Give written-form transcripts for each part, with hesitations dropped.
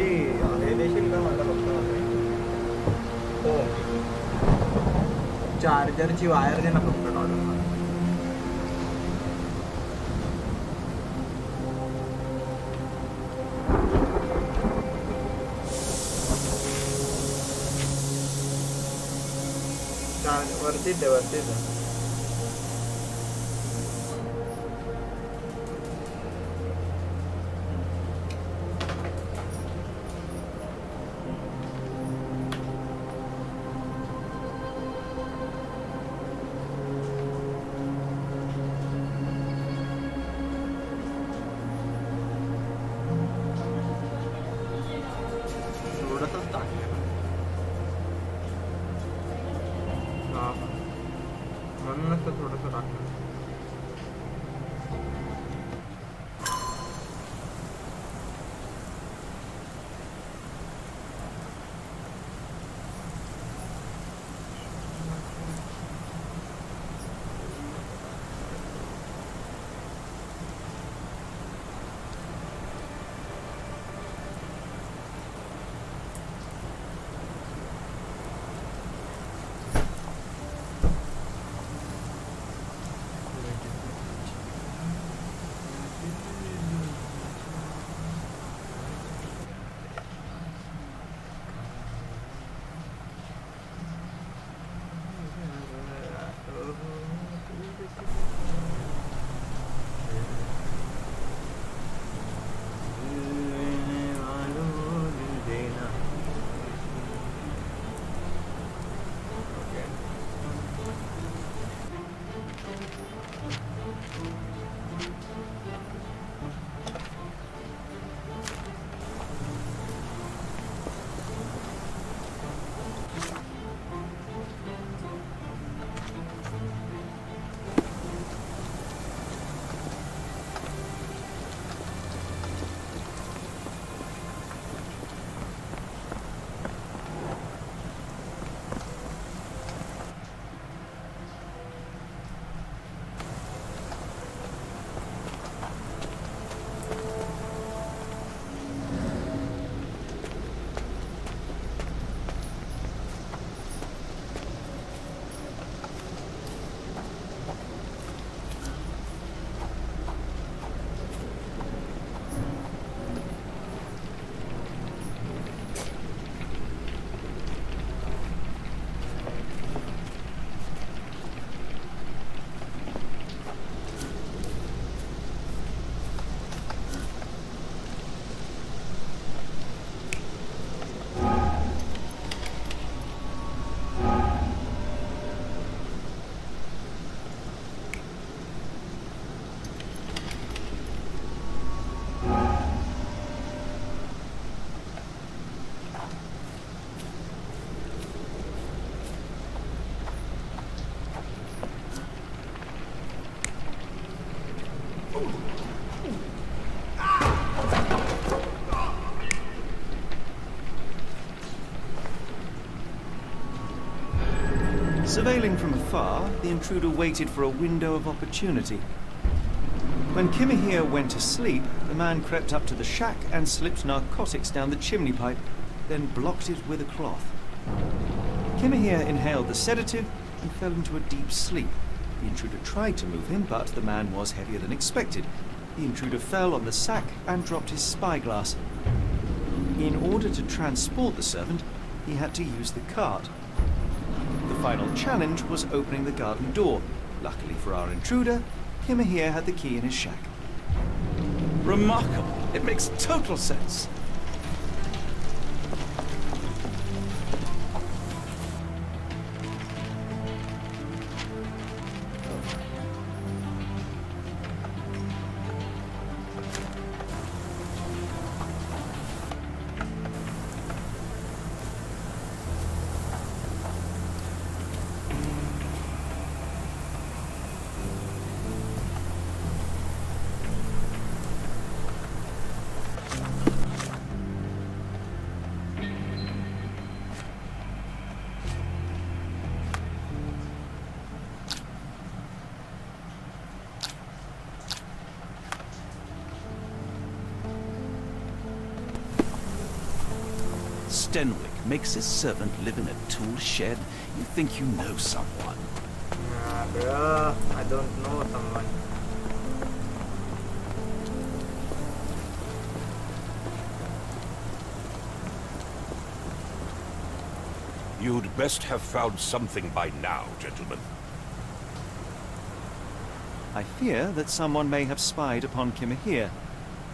तरी हे देशील का मला फक्त हो चार्जरची वायर दे ना फक्त डॉलर वरतीच दे वरतीच दे थोडंसंच टाकलं हां म्हणूनच तर थोडंसं टाकलं Surveilling from afar, the intruder waited for a window of opportunity. When Kimahir went to sleep, the man crept up to the shack and slipped narcotics down the chimney pipe, then blocked it with a cloth. Kimahir inhaled the sedative and fell into a deep sleep. The intruder tried to move him, but the man was heavier than expected. The intruder fell on the sack and dropped his spyglass. In order to transport the servant, he had to use the cart. The final challenge was opening the garden door. Luckily for our intruder, Kimahir had the key in his shack. Remarkable. It makes total sense. Stenwick makes his servant live in a tool shed, you think you know someone. Nah, bro, I don't know someone. You'd best have found something by now, gentlemen. I fear that someone may have spied upon Kimmer here.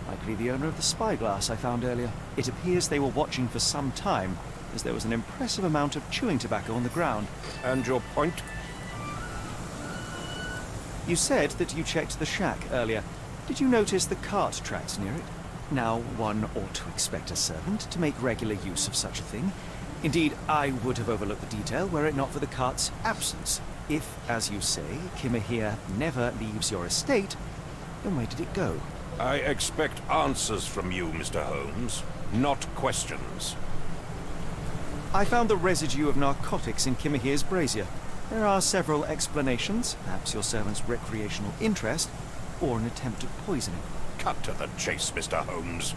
Likely the owner of the spyglass I found earlier. It appears they were watching for some time, as there was an impressive amount of chewing tobacco on the ground. And your point? You said that you checked the shack earlier. Did you notice the cart tracks near it? Now, one ought to expect a servant to make regular use of such a thing. Indeed, I would have overlooked the detail were it not for the cart's absence. If, as you say, Kimmer here never leaves your estate, then where did it go? I expect answers from you, Mr. Holmes, not questions. I found the residue of narcotics in Kimmer here's brazier. There are several explanations, perhaps your servant's recreational interest, or an attempt at poisoning. Cut to the chase, Mr. Holmes.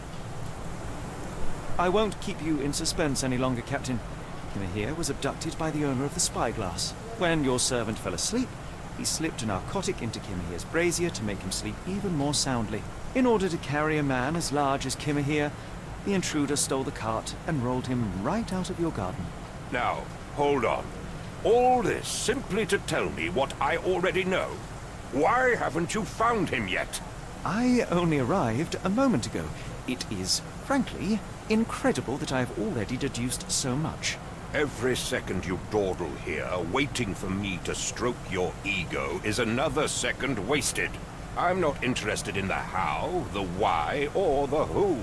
I won't keep you in suspense any longer, Captain. Kimmer here was abducted by the owner of the spyglass. When your servant fell asleep, he slipped a narcotic into Kimmer here's brazier to make him sleep even more soundly. In order to carry a man as large as Kimmer here, the intruder stole the cart and rolled him right out of your garden. Now, hold on. All this simply to tell me what I already know. Why haven't you found him yet? I only arrived a moment ago. It is, frankly, incredible that I have already deduced so much. Every second you dawdle here, waiting for me to stroke your ego, is another second wasted. I'm not interested in the how, the why, or the who.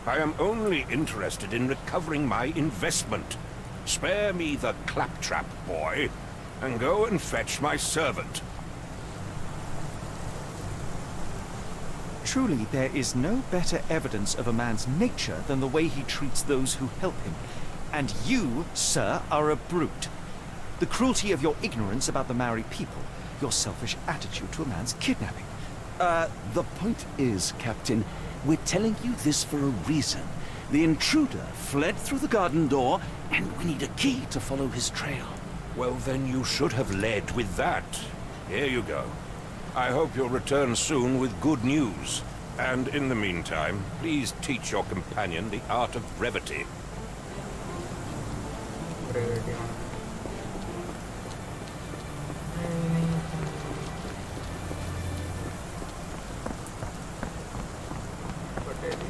I am only interested in recovering my investment. Spare me the claptrap, boy, and go and fetch my servant. Truly, there is no better evidence of a man's nature than the way he treats those who help him. And you, sir, are a brute. The cruelty of your ignorance about the Maori people, your selfish attitude to a man's kidnapping. The point is, Captain, we're telling you this for a reason. The intruder fled through the garden door, and we need a key to follow his trail. Well, then you should have led with that. Here you go. I hope you'll return soon with good news. And in the meantime, please teach your companion the art of brevity. Brevity. Potato.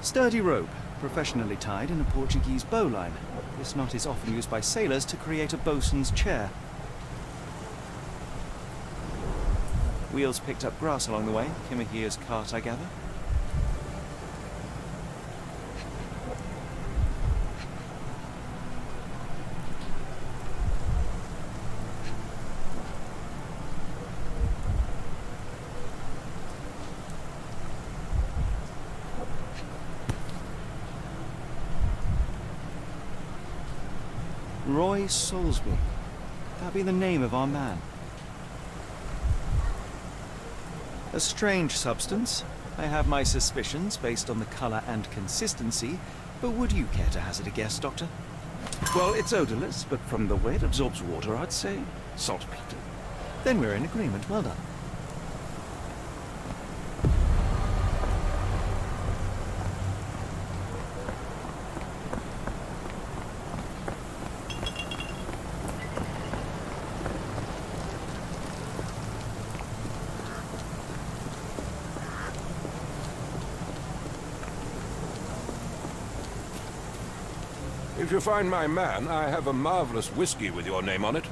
Sturdy rope, professionally tied in a Portuguese bowline. This knot is often used by sailors to create a bosun's chair. Wheels picked up grass along the way. Kimmer here's cart, I gather. Roy Soulsby. That be the name of our man. A strange substance. I have my suspicions based on the color and consistency, But would you care to hazard a guess, Doctor? Well, it's odorless, but from the way it absorbs water, I'd say saltpeter. Then we're in agreement. Well done. If you find my man, I have a marvelous whiskey with your name on it.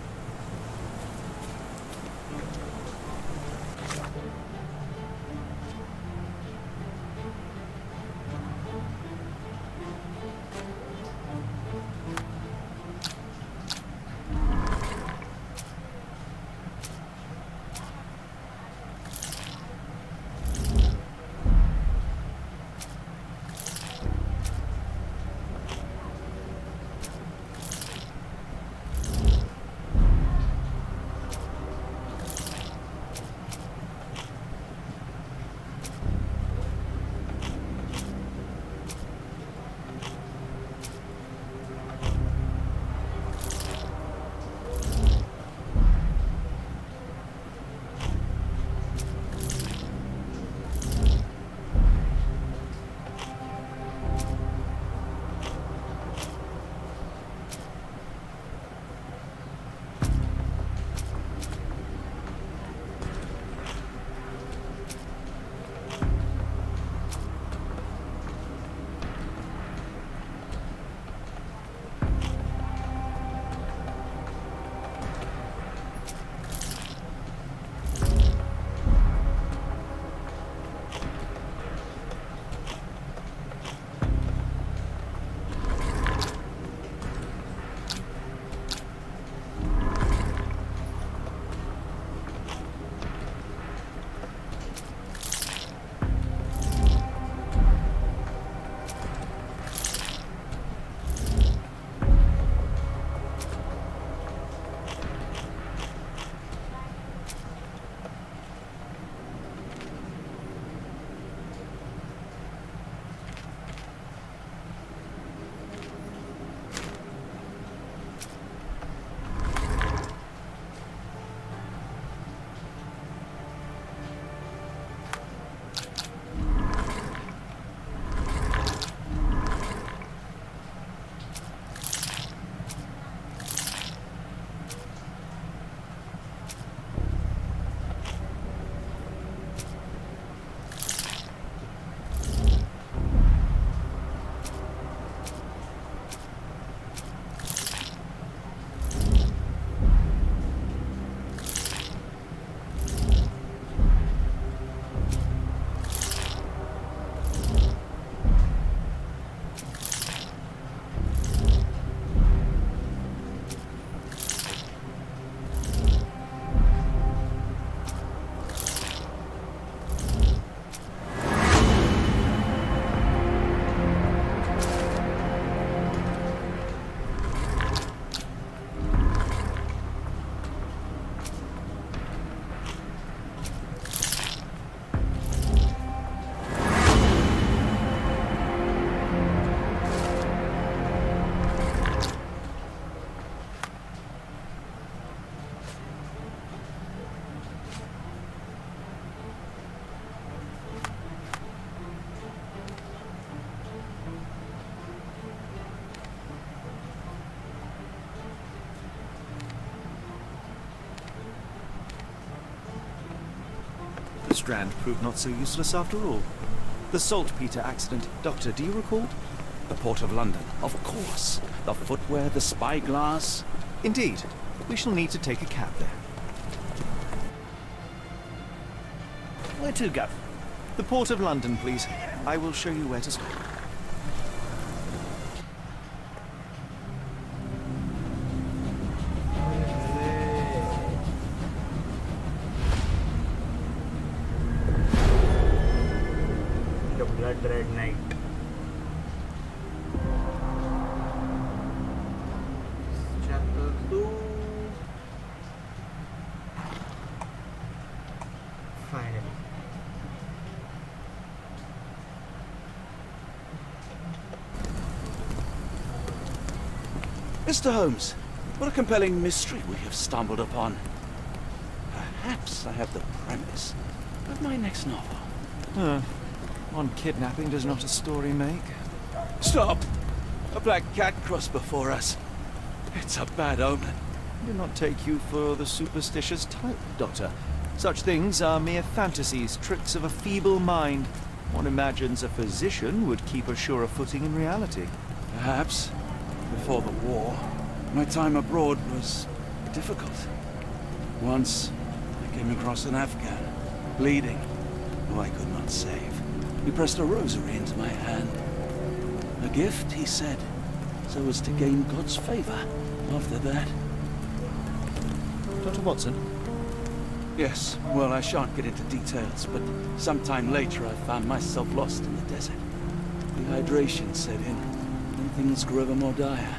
The Strand proved not so useless after all. The saltpeter accident. Doctor, do you recall? The Port of London, of course. The footwear, the spyglass. Indeed. We shall need to take a cab there. Where to go? The Port of London, please. I will show you where to stop. The Blood Red Knight. Chapter 2. Finally. Mr. Holmes, what a compelling mystery we have stumbled upon. Perhaps I have the premise of my next novel. One kidnapping does not a story make. Stop! A black cat crossed before us. It's a bad omen. I do not take you for the superstitious type, Doctor. Such things are mere fantasies, tricks of a feeble mind. One imagines a physician would keep a surer footing in reality. Perhaps, before the war, my time abroad was difficult. Once, I came across an Afghan, bleeding, who I could not save. He pressed a rosary into my hand. A gift, he said, so as to gain God's favor. After that... Dr. Watson? Yes, well, I shan't get into details, but sometime later I found myself lost in the desert. Dehydration set in, and things grew ever more dire.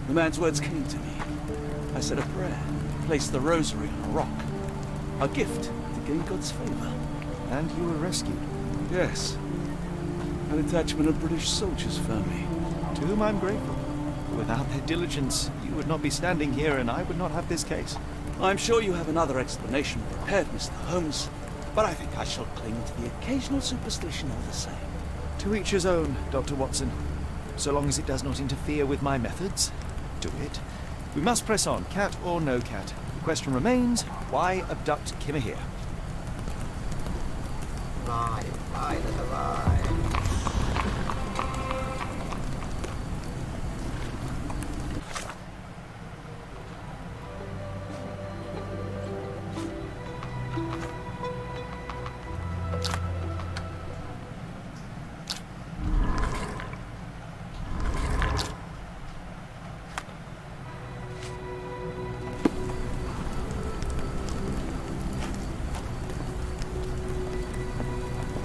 The man's words came to me. I said a prayer, placed the rosary on a rock. A gift to gain God's favor. And you were rescued. Yes. An detachment of British soldiers found me. To whom I'm grateful. Without their diligence, you would not be standing here and I would not have this case. I'm sure you have another explanation prepared, Mr. Holmes, but I think I shall cling to the occasional superstition all the same. To each his own, Dr. Watson. So long as it does not interfere with my methods, do it. We must press on, cat or no cat. The question remains, why abduct Kimmer here? Vai, Data, vai.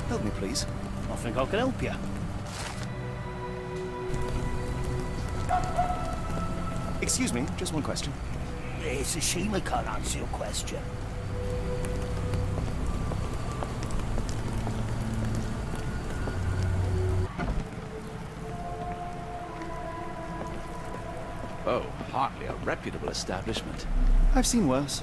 Help me, please. I think I can help you. Excuse me, just one question. It's a shame I can't answer your question. Oh, hardly a reputable establishment. I've seen worse.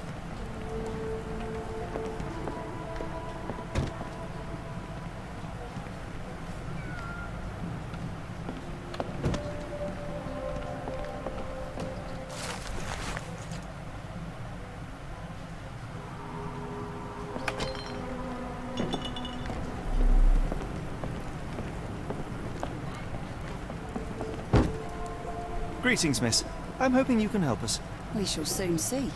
Greetings, miss. I'm hoping you can help us. We shall soon see.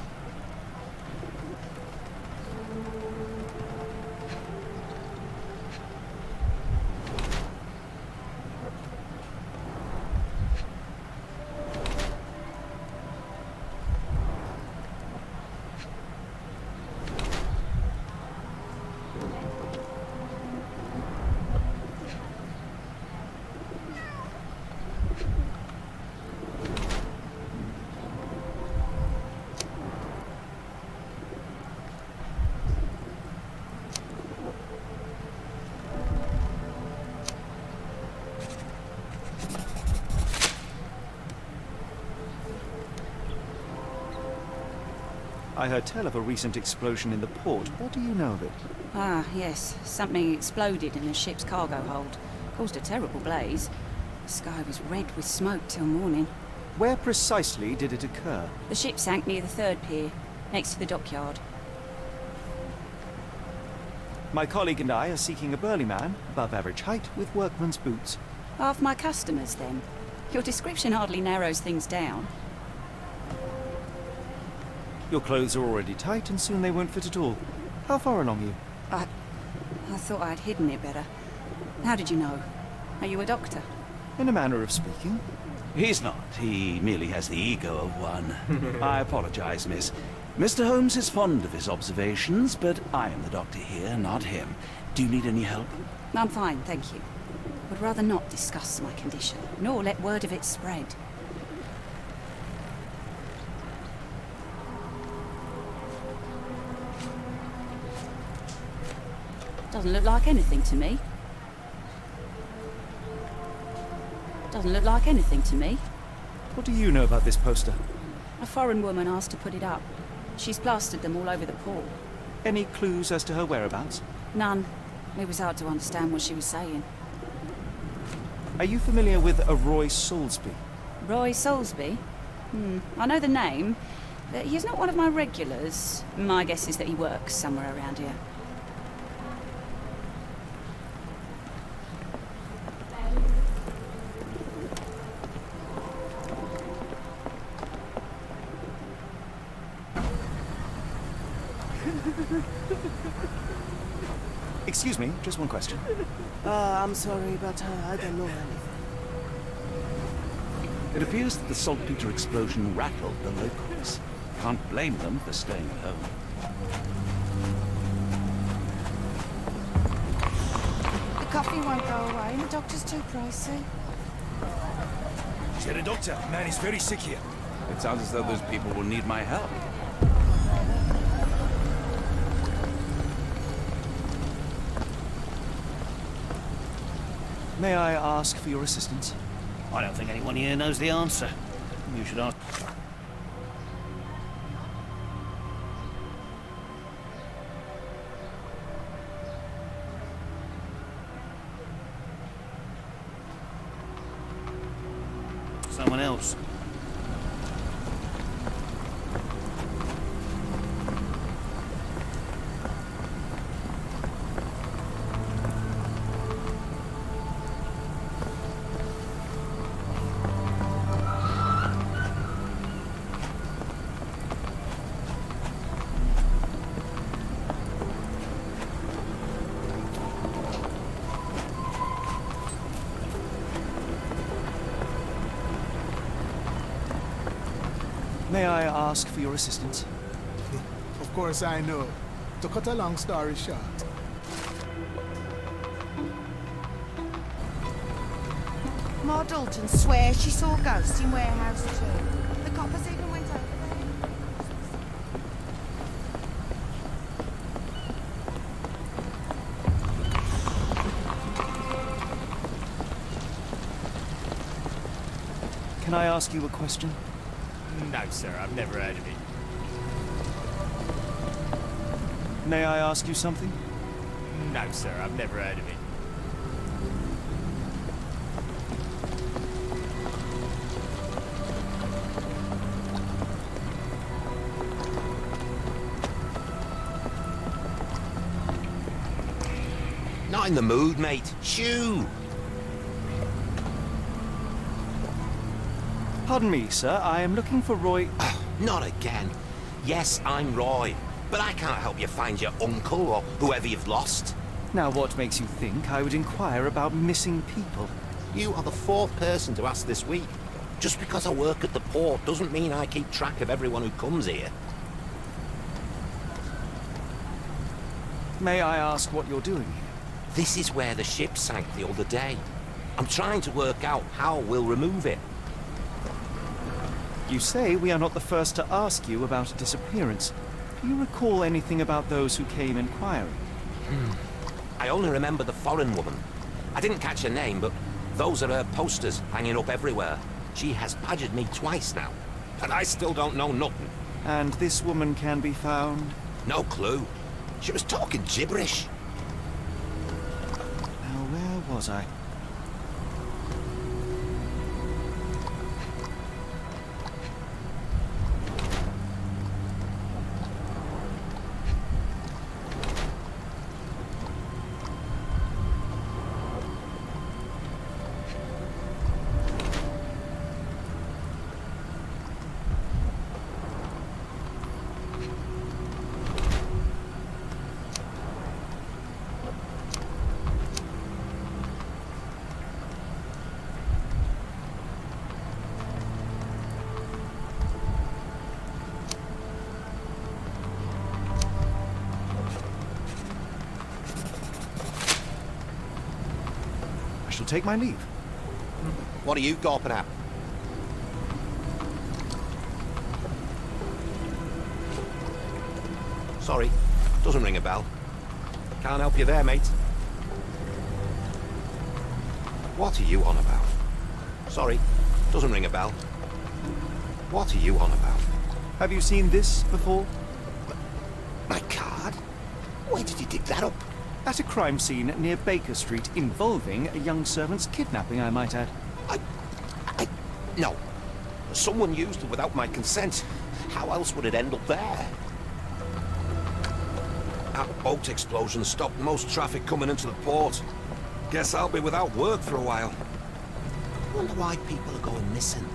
I heard tell of a recent explosion in the port. What do you know of it? Ah, yes. Something exploded in the ship's cargo hold. Caused a terrible blaze. The sky was red with smoke till morning. Where precisely did it occur? The ship sank near the third pier, next to the dockyard. My colleague and I are seeking a burly man, above average height, with workman's boots. Half my customers, then. Your description hardly narrows things down. Your clothes are already tight, and soon they won't fit at all. How far along are you? I thought I'd hidden it better. How did you know? Are you a doctor? In a manner of speaking. He's not. He merely has the ego of one. I apologize, miss. Mr. Holmes is fond of his observations, but I am the doctor here, not him. Do you need any help? I'm fine, thank you. Would rather not discuss my condition, nor let word of it spread. Doesn't look like anything to me. Doesn't look like anything to me. What do you know about this poster? A foreign woman asked to put it up. She's plastered them all over the pool. Any clues as to her whereabouts? None. It was hard to understand what she was saying. Are you familiar with a Roy Soulsby? Roy Soulsby? I know the name. He's not one of my regulars. My guess is that he works somewhere around here. Excuse me, just one question. I'm sorry, but I don't know anything. It appears that the saltpeter explosion rattled the locals. Can't blame them for staying at home. The coffee won't go away and the doctor's too pricey. Get a doctor. Man is very sick here. It sounds as though those people will need my help. May I ask for your assistance? I don't think anyone here knows the answer. You should ask. Someone else. May I ask for your assistance? Of course I know. To cut a long story short. Ma Dalton swears she saw ghosts in warehouse too. The coppers even went over there. Can I ask you a question? No, sir, I've never heard of it. May I ask you something? No, sir, I've never heard of it. Not in the mood, mate. Shoo! Pardon me, sir. I am looking for Roy... Not again. Yes, I'm Roy, but I can't help you find your uncle or whoever you've lost. Now, what makes you think I would inquire about missing people? You are the fourth person to ask this week. Just because I work at the port doesn't mean I keep track of everyone who comes here. May I ask what you're doing here? This is where the ship sank the other day. I'm trying to work out how we'll remove it. You say we are not the first to ask you about a disappearance. Do you recall anything about those who came inquiring? I only remember the foreign woman. I didn't catch her name, but those are her posters hanging up everywhere. She has badgered me twice now, and I still don't know nothing. And this woman can be found? No clue. She was talking gibberish. Now, where was I? I shall take my leave. What are you gawping at? Sorry, doesn't ring a bell. Can't help you there, mate. What are you on about? Sorry, doesn't ring a bell. What are you on about? Have you seen this before? My card? Where did you dig that up? At a crime scene near Baker Street involving a young servant's kidnapping, I might add. No. Someone used it without my consent. How else would it end up there? That boat explosion stopped most traffic coming into the port. Guess I'll be without work for a while. Wonder why people are going missing.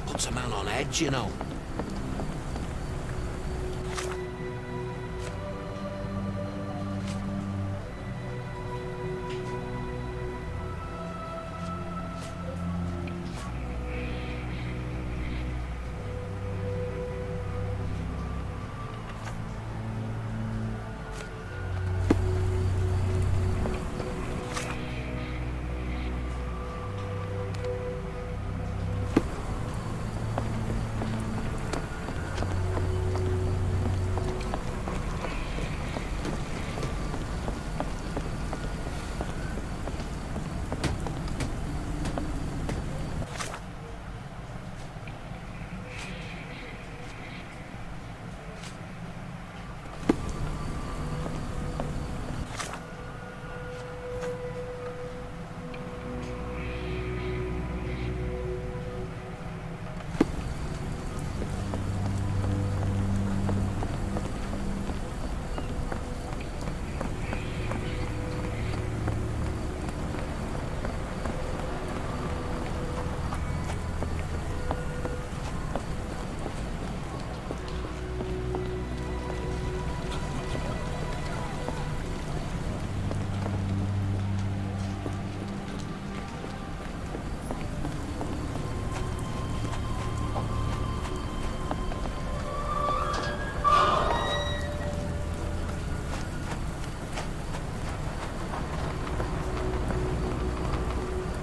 Puts a man on edge, you know.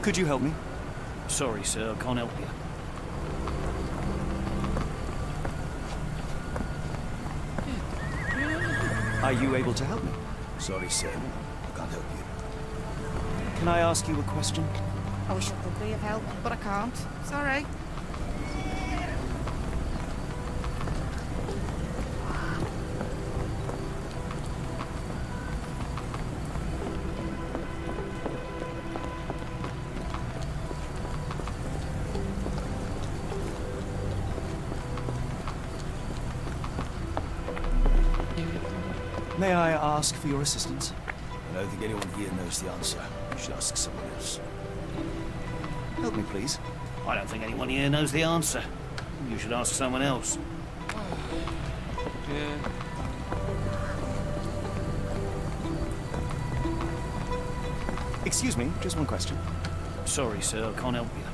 Could you help me? Sorry, sir, I can't help you. Are you able to help me? Sorry, sir. I can't help you. Can I ask you a question? I wish I could be of help, but I can't. Sorry. May I ask for your assistance? I don't think anyone here knows the answer. You should ask someone else. Help me, please. I don't think anyone here knows the answer. You should ask someone else. Excuse me, just one question. Sorry, sir, I can't help you.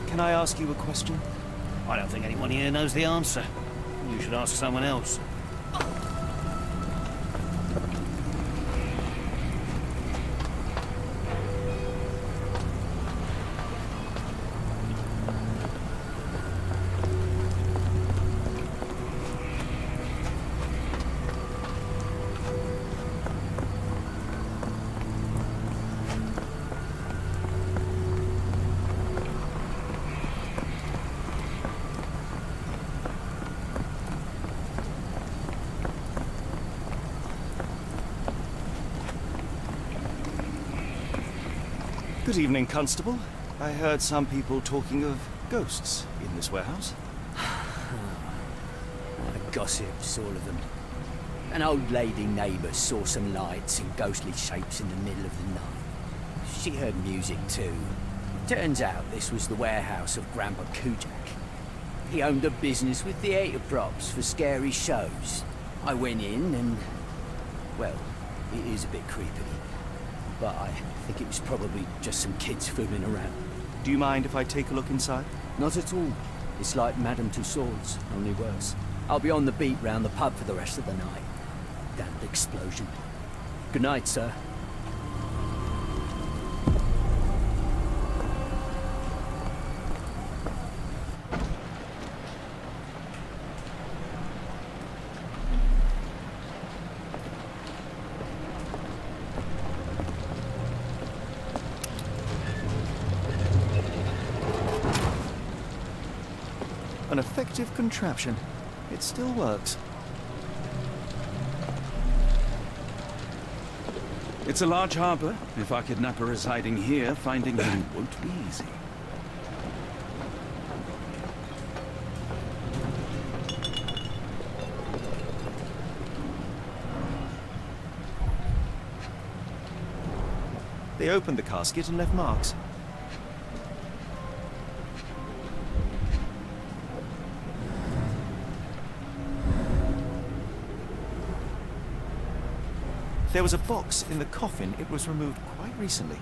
Can I ask you a question? I don't think anyone here knows the answer. You should ask someone else. Good evening, Constable. I heard some people talking of ghosts in this warehouse. Gossips, all of them. An old lady neighbour saw some lights and ghostly shapes in the middle of the night. She heard music too. Turns out this was the warehouse of Grandpa Kujak. He owned a business with theatre props for scary shows. I went in and... well, it is a bit creepy. But I think it was probably just some kids fooling around. Do you mind if I take a look inside? Not at all. It's like Madame Tussauds, only worse. I'll be on the beat round the pub for the rest of the night. Damned explosion. Good night, sir. An effective contraption. It still works. It's a large harbor. If our kidnapper is hiding here, finding him won't be easy. They opened the casket and left marks. There was a box in the coffin. It was removed quite recently.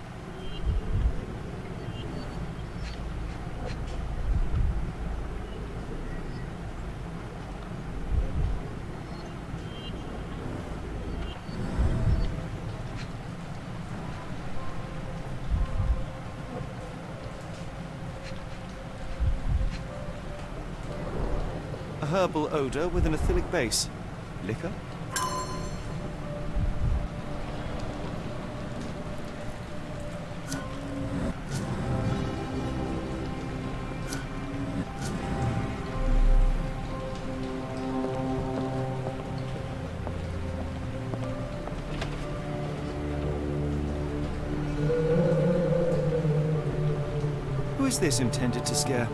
A herbal odor with an acylic base. Liquor? Who is this intended to scare?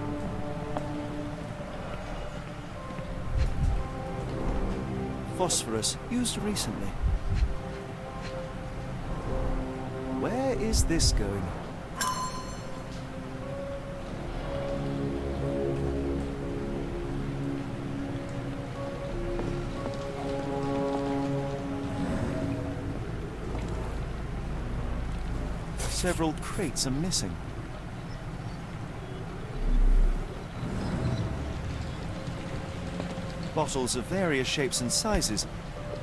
Phosphorus, used recently. Where is this going? Several crates are missing. Bottles of various shapes and sizes.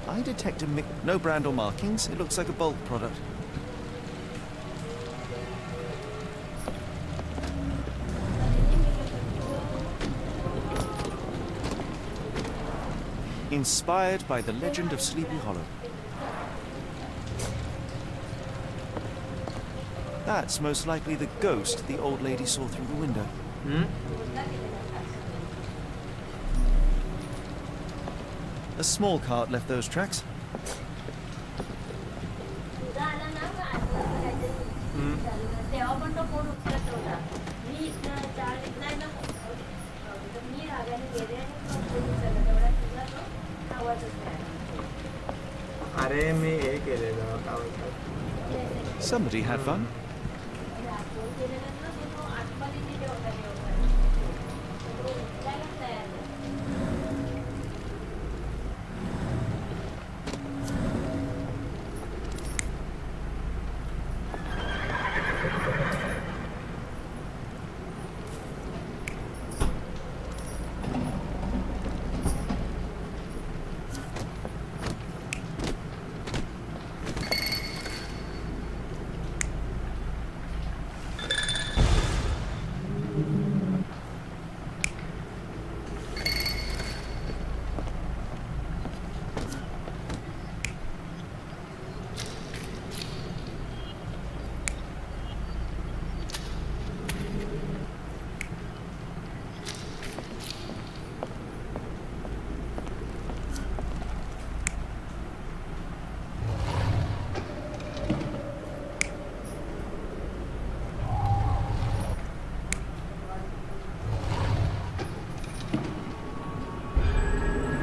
I detect a no brand or markings. It looks like a bulk product. Inspired by the legend of Sleepy Hollow. That's most likely the ghost the old lady saw through the window. A small cart left those tracks. Somebody had fun.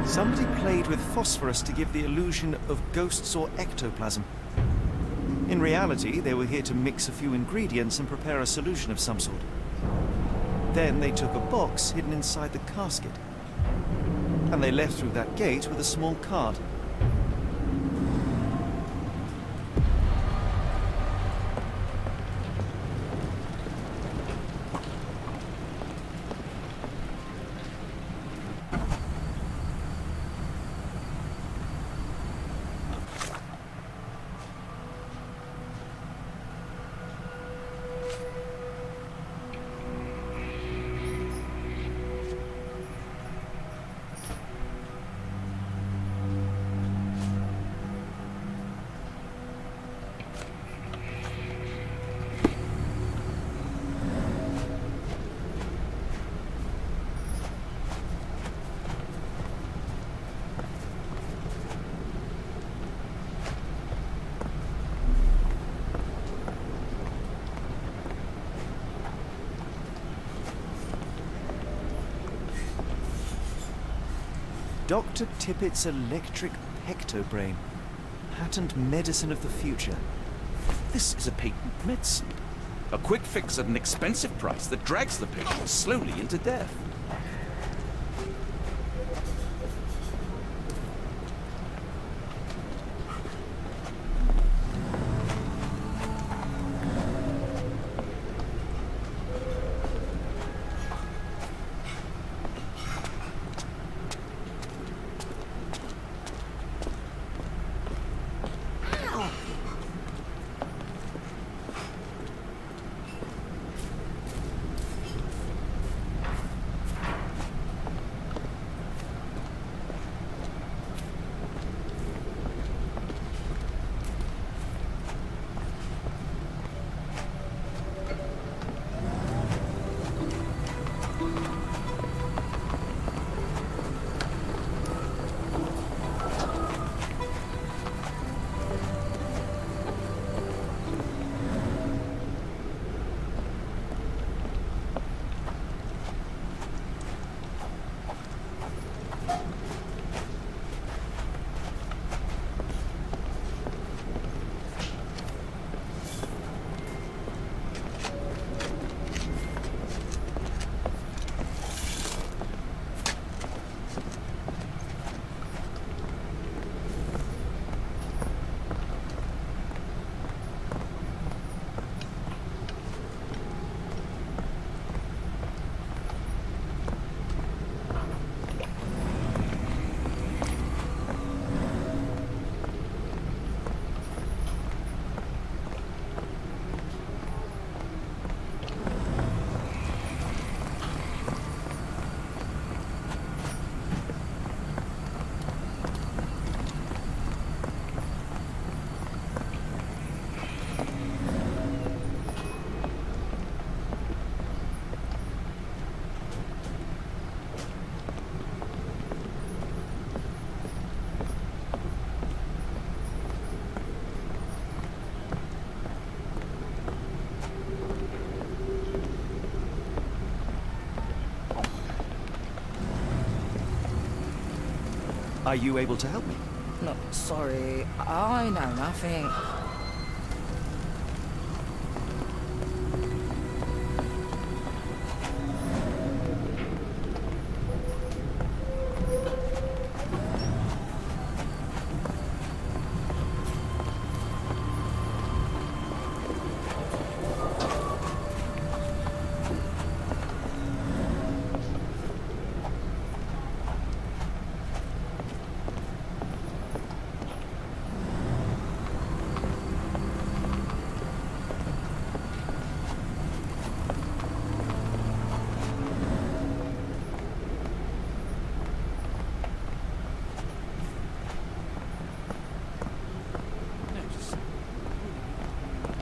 Somebody played with phosphorus to give the illusion of ghosts or ectoplasm. In reality, they were here to mix a few ingredients and prepare a solution of some sort. Then they took a box hidden inside the casket. And they left through that gate with a small cart. Dr. Tippett's electric pectobrain. Patent medicine of the future. This is a patent medicine. A quick fix at an expensive price that drags the patient slowly into death. Are you able to help me? No, sorry. I know nothing.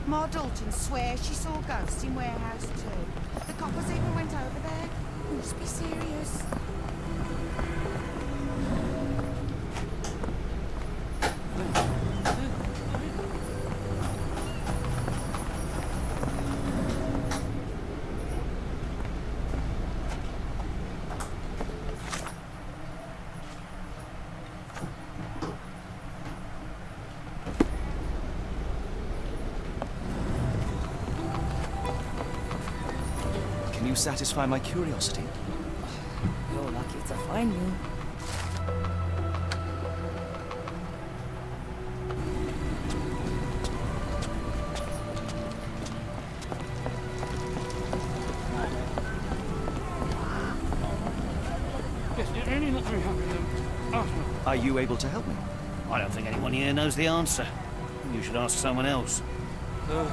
Ma Dalton swears she saw ghosts in warehouse too. The coppers even went over there. You must be serious. Can you satisfy my curiosity? You're lucky to find me. Are you able to help me? I don't think anyone here knows the answer. You should ask someone else. The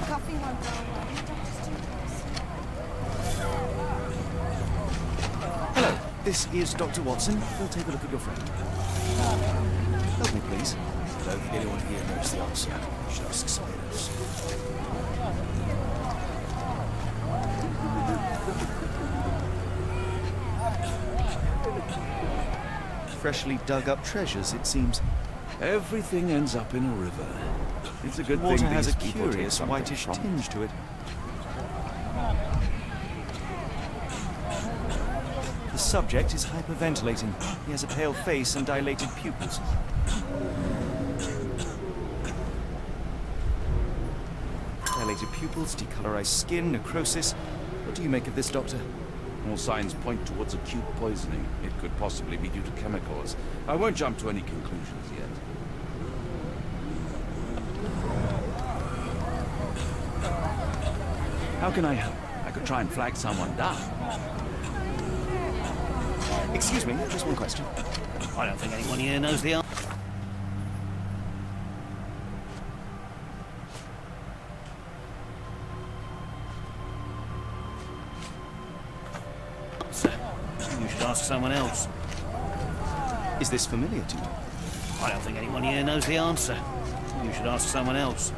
coffee won't go away. The doctor's too close. Hello, this is Dr. Watson. We'll take a look at your friend. Help me, please. I don't think anyone here knows the answer. You should ask someone else. Freshly dug up treasures, it seems. Everything ends up in a river. It's a good Water thing has these a people take curious something whitish from. tinge to it. The subject is hyperventilating. He has a pale face and dilated pupils. Dilated pupils, decolorized skin, necrosis. What do you make of this, Doctor? All signs point towards acute poisoning. It could possibly be due to chemicals. I won't jump to any conclusions yet. How can I help? I could try and flag someone down. Excuse me, just one question. I don't think anyone here knows the answer. You should ask someone else. Is this familiar to you? I don't think anyone here knows the answer. You should ask someone else.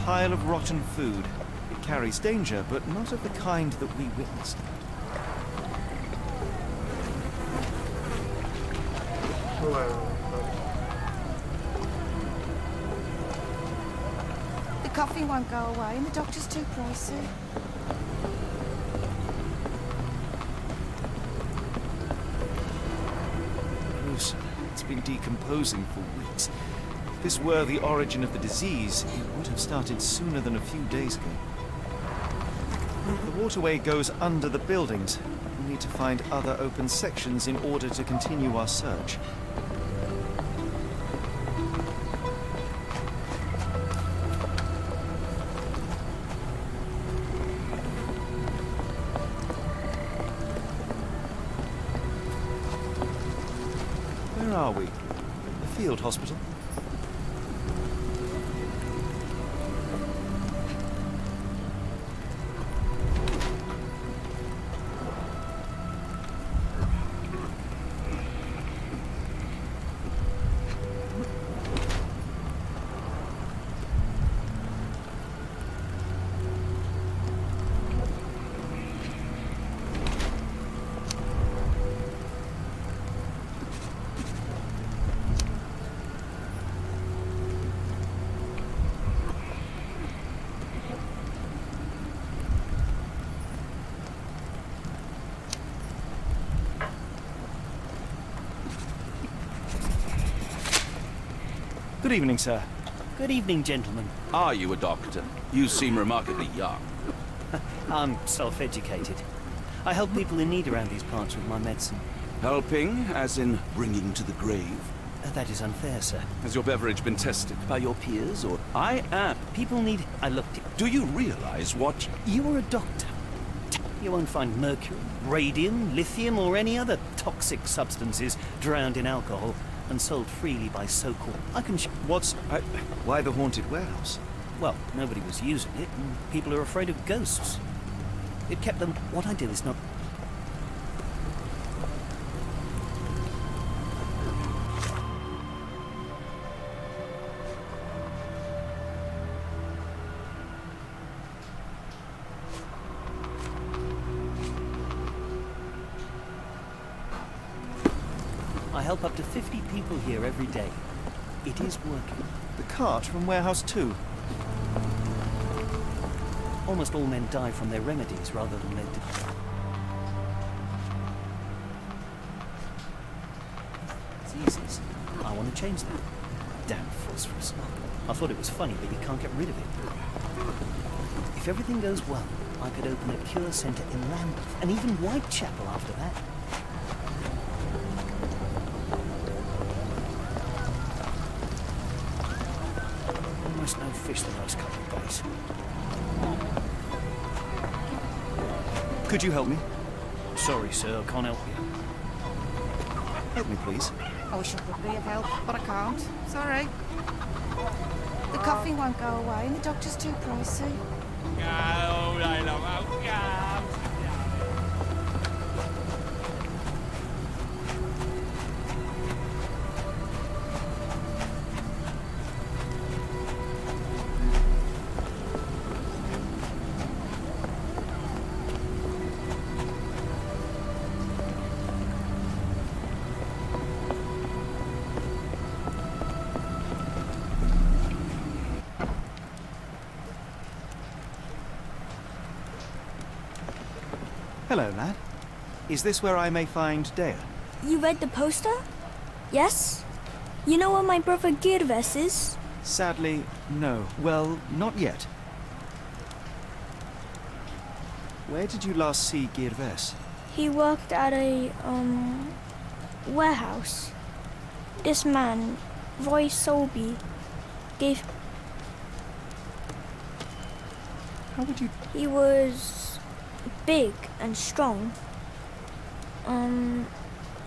Pile of rotten food. It carries danger, but not of the kind that we witnessed. The coffee won't go away and the doctor's too pricey. Gruesome. It's been decomposing for weeks. If this were the origin of the disease, it would have started sooner than a few days ago. The waterway goes under the buildings. We need to find other open sections in order to continue our search. Where are we? The field hospital? Good evening, sir. Good evening, gentlemen. Are you a doctor? You seem remarkably young. I'm self-educated. I help people in need around these parts with my medicine. Helping, as in bringing to the grave? That is unfair, sir. Has your beverage been tested by your peers, or...? I am. People need... I looked it. Do you realize what... You're a doctor. You won't find mercury, radium, lithium, or any other toxic substances drowned in alcohol and sold freely by so-called... I can... Why the haunted warehouse? Well, nobody was using it, and people are afraid of ghosts. It kept them... What I do is not... I help up to 50 people here every day. It is working. The cart from Warehouse 2. Almost all men die from their remedies rather than their... diseases. I want to change that. Damn phosphorus. I thought it was funny, but you can't get rid of it. If everything goes well, I could open a cure centre in Lambeth, and even Whitechapel after that. Almost no fish the last couple of days. Could you help me? Sorry, sir, I can't help you. Help me, please. I wish I could be of help, but I can't. Sorry. The coffee won't go away and the doctor's too pricey. Hello, lad. Is this where I may find Dea? You read the poster? Yes? You know where my brother Girves is? Sadly, no. Well, not yet. Where did you last see Girves? He worked at a, warehouse. This man, Roy Solby, gave... How would you... He was big and strong.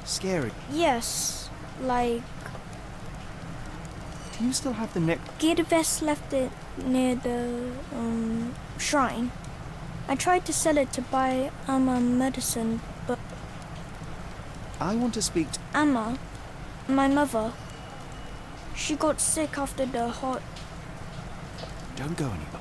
Scary. Yes, like... Do you still have the neck... Girves left it near the, shrine. I tried to sell it to buy Amma medicine, but... I want to speak to... Amma, my mother, she got sick after the hot... Don't go anywhere.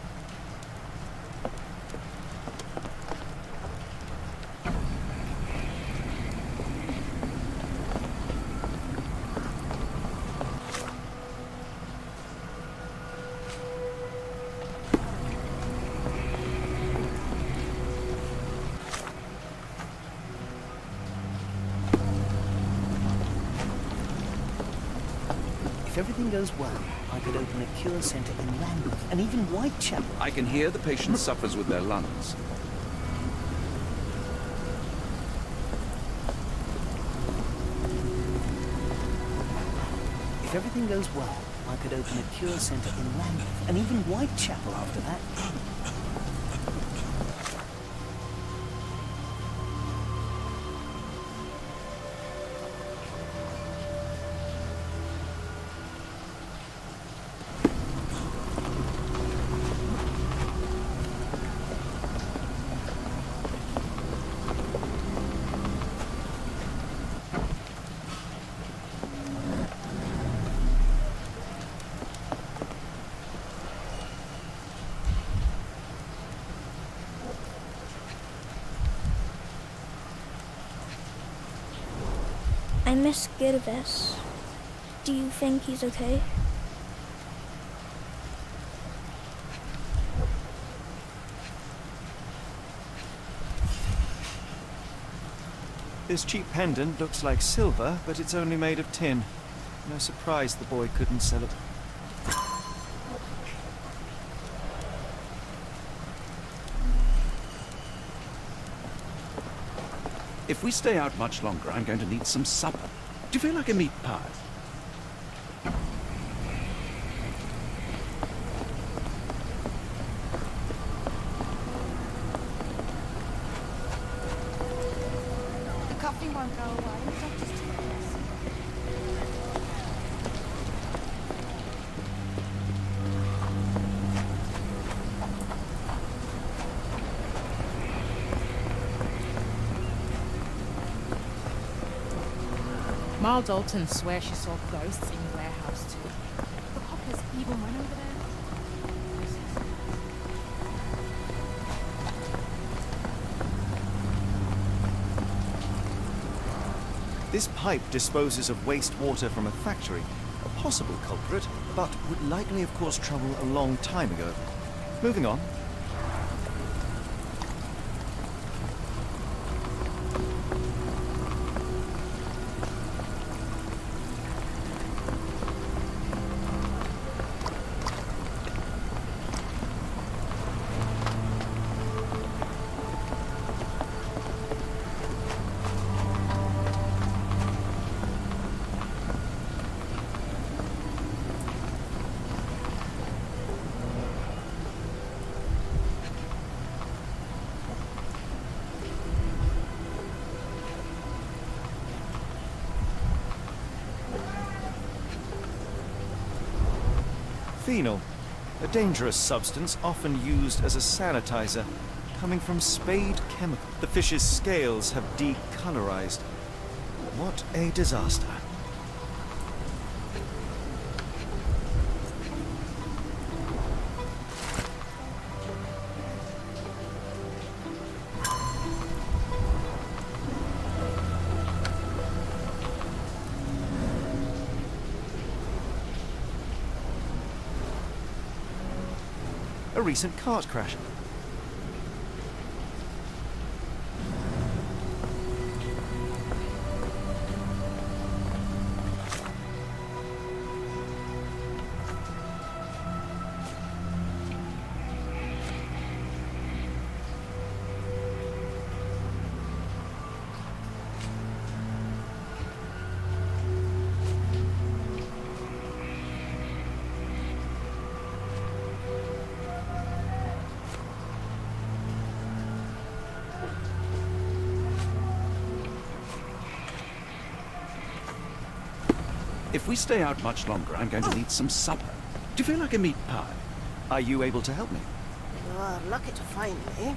If everything goes well, I could open a cure centre in Lambeth and even Whitechapel. I can hear the patient suffers with their lungs. If everything goes well, I could open a cure centre in Lambeth and even Whitechapel after that. I miss Girves. Do you think he's okay? This cheap pendant looks like silver, but it's only made of tin. No surprise the boy couldn't sell it. If we stay out much longer, I'm going to need some supper. Do you feel like a meat pie? The coffee won't go away. The doctor's too close. Ma Dalton swears she saw ghosts in the warehouse too. The coppers even went over there. This pipe disposes of wastewater from a factory. A possible culprit, but would likely have caused trouble a long time ago. Moving on. Phenol, a dangerous substance often used as a sanitizer, coming from spade chemical. The fish's scales have decolorized. What a disaster. A recent cart crash. If we stay out much longer, I'm going to need some supper. Do you feel like a meat pie? Are you able to help me? You are lucky to find me.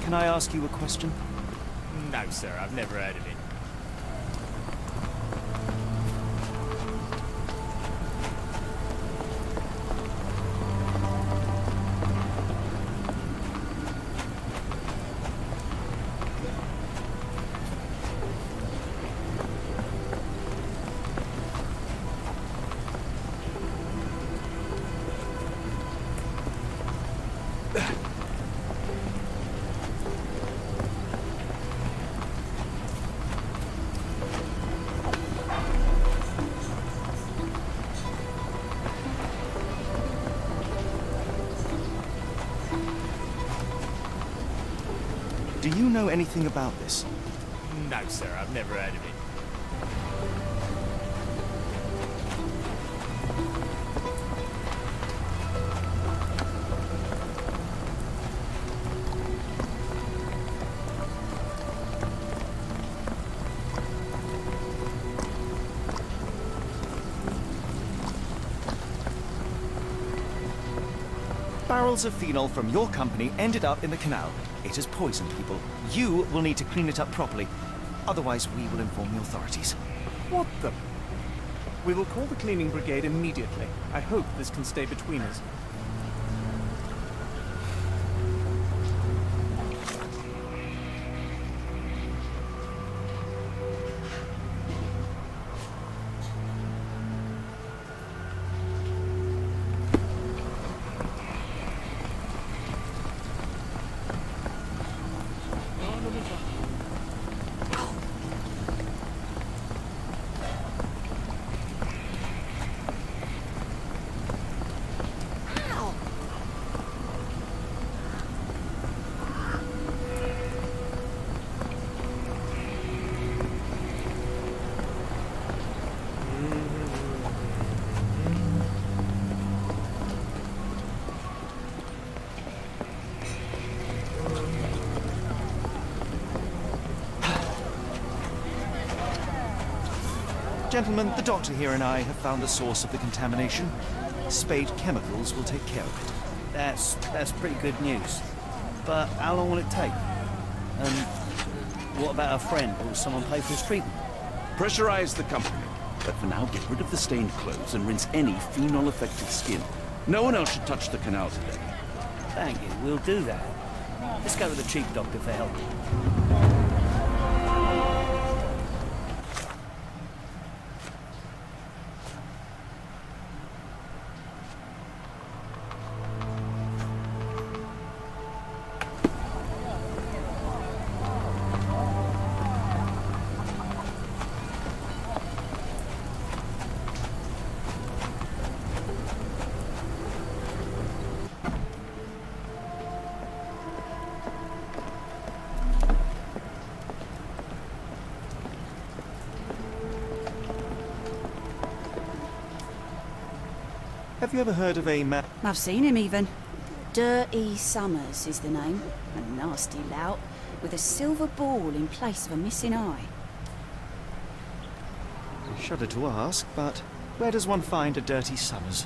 Can I ask you a question? No, sir, I've never heard of it. Do you know anything about this? No, sir, I've never heard of it. Barrels of phenol from your company ended up in the canal. It has poisoned people. You will need to clean it up properly. Otherwise, we will inform the authorities. What the? We will call the cleaning brigade immediately. I hope this can stay between us. Gentlemen, the doctor here and I have found the source of the contamination. Spade Chemicals will take care of it. That's pretty good news. But how long will it take? And what about our friend? Will someone pay for his treatment? Pressurize the company. But for now, get rid of the stained clothes and rinse any phenol-affected skin. No one else should touch the canal today. Thank you, we'll do that. Let's go to the chief doctor for help. Have you ever heard of a man? I've seen him even. Dirty Summers is the name. A nasty lout with a silver ball in place of a missing eye. I shudder to ask, but where does one find a Dirty Summers?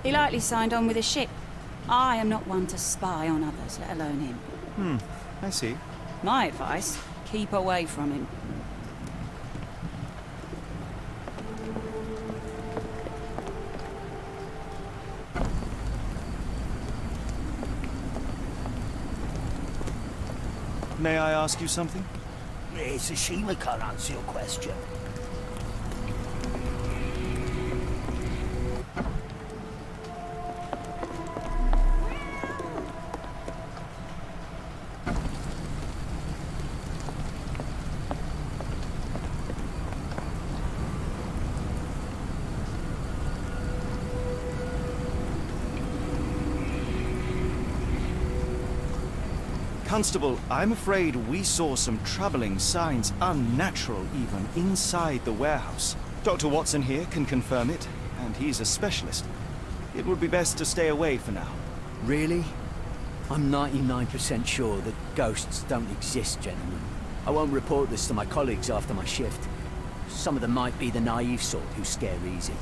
He likely signed on with a ship. I am not one to spy on others, let alone him. I see. My advice, keep away from him. May I ask you something? It's a shame I can't answer your question. Constable, I'm afraid we saw some troubling signs, unnatural even, inside the warehouse. Dr. Watson here can confirm it, and he's a specialist. It would be best to stay away for now. Really? I'm 99% sure that ghosts don't exist, gentlemen. I won't report this to my colleagues after my shift. Some of them might be the naive sort who scare easy.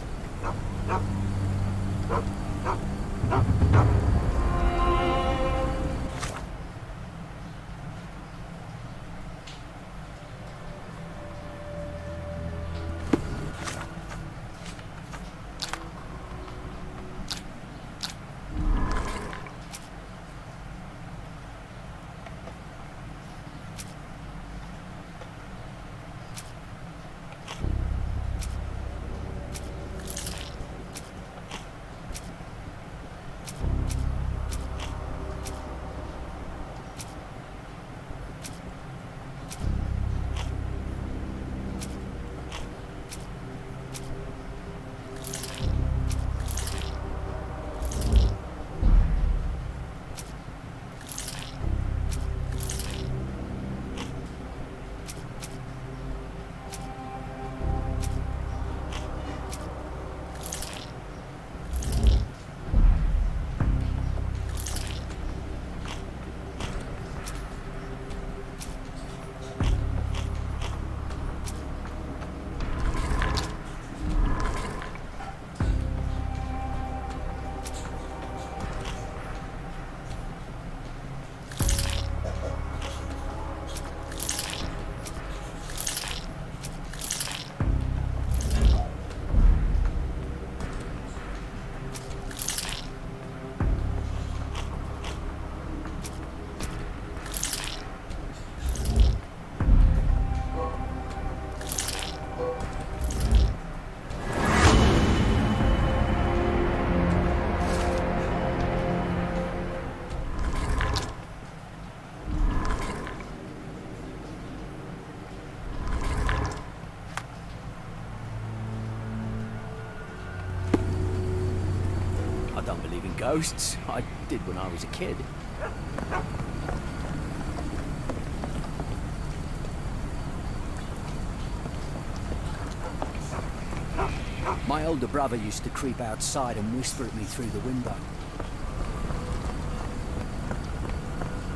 I don't believe in ghosts. I did when I was a kid. My older brother used to creep outside and whisper at me through the window.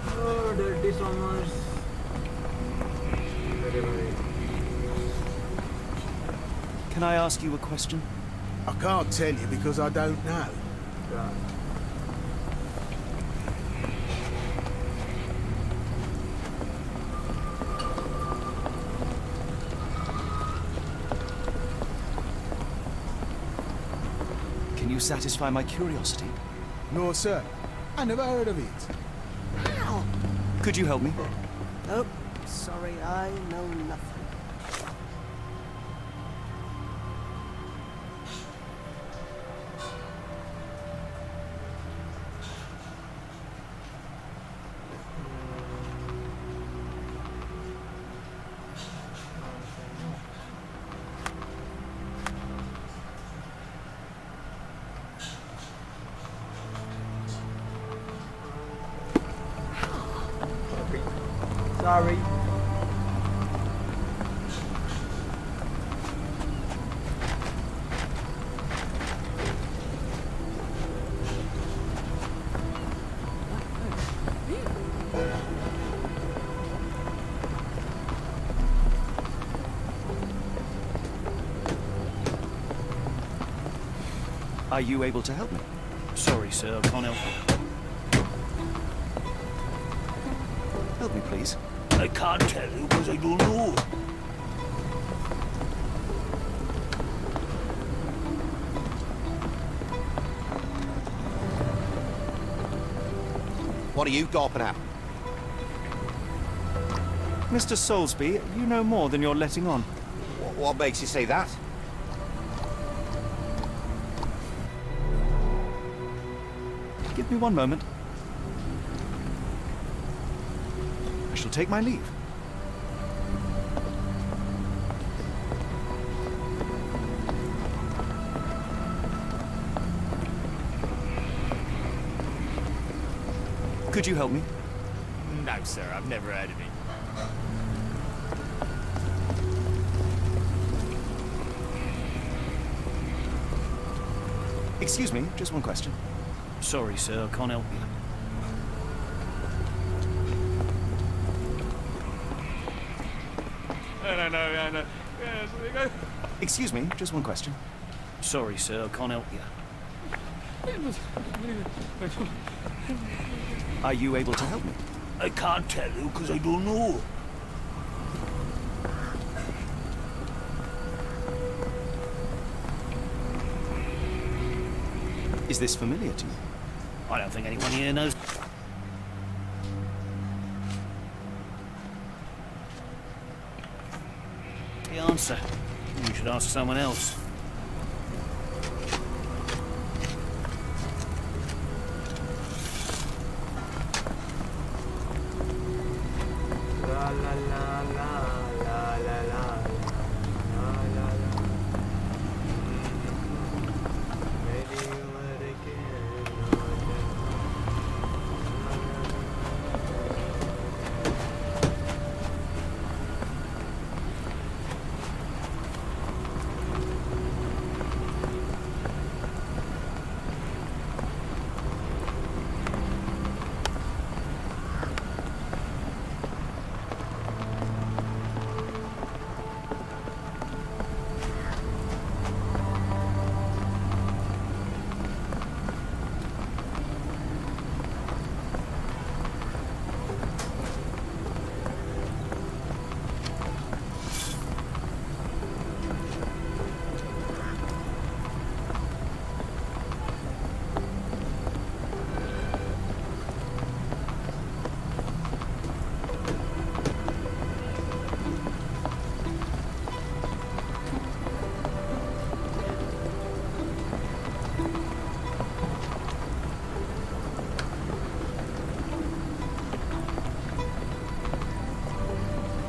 Oh, dirty summers. Can I ask you a question? I can't tell you because I don't know. Can you satisfy my curiosity? No, sir. I never heard of it. Ow! Could you help me? Oh, sorry, I know nothing. Sorry. Are you able to help me? Sorry, sir, I can't help you. Help me, please. I can't tell you because I don't know. What are you gawping at? Mr. Soulsby, you know more than you're letting on. What makes you say that? Give me one moment. I shall take my leave. Could you help me? No, sir, I've never heard of it. Excuse me, just one question. Sorry, sir, I can't help you. No. Excuse me, just one question. Sorry, sir, I can't help you. Are you able to help me? I can't tell you because I don't know. Is this familiar to you? I don't think anyone here knows. The answer. You should ask someone else.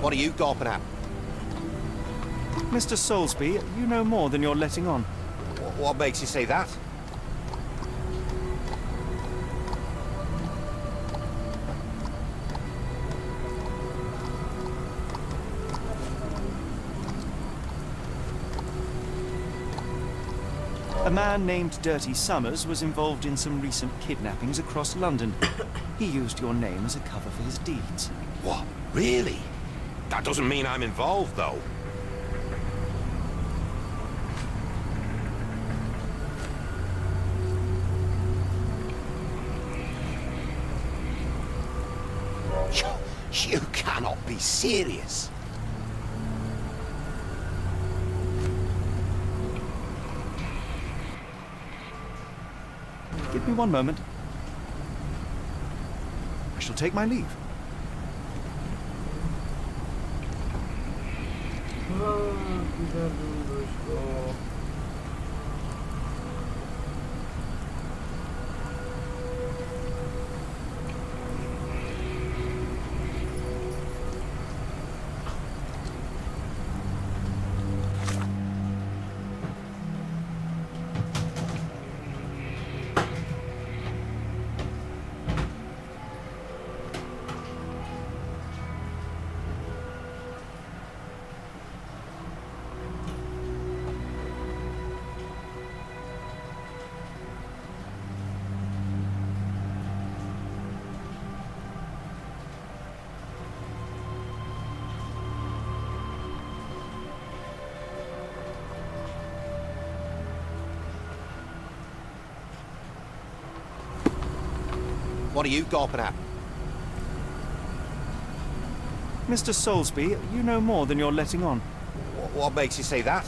What are you gawping at? Mr. Soulsby, you know more than you're letting on. What makes you say that? A man named Dirty Summers was involved in some recent kidnappings across London. He used your name as a cover for his deeds. What? Really? That doesn't mean I'm involved, though. You cannot be serious. Give me one moment. I shall take my leave. What are you gawping at? Mr. Soulsby, you know more than you're letting on. What makes you say that?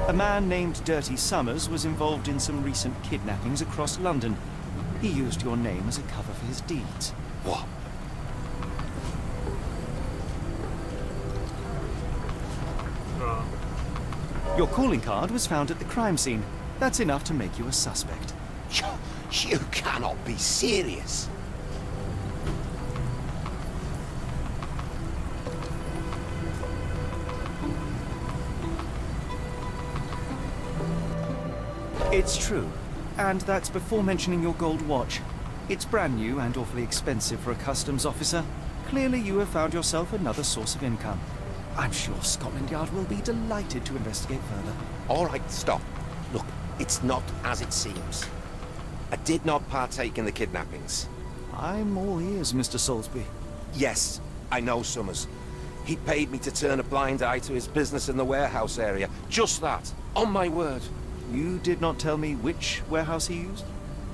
A man named Dirty Summers was involved in some recent kidnappings across London. He used your name as a cover for his deeds. What? Your calling card was found at the crime scene. That's enough to make you a suspect. You cannot be serious. It's true. And that's before mentioning your gold watch. It's brand new and awfully expensive for a customs officer. Clearly you have found yourself another source of income. I'm sure Scotland Yard will be delighted to investigate further. All right, stop. Look, it's not as it seems. I did not partake in the kidnappings. I'm all ears, Mr. Soulsby. Yes, I know Summers. He paid me to turn a blind eye to his business in the warehouse area. Just that. On my word. You did not tell me which warehouse he used?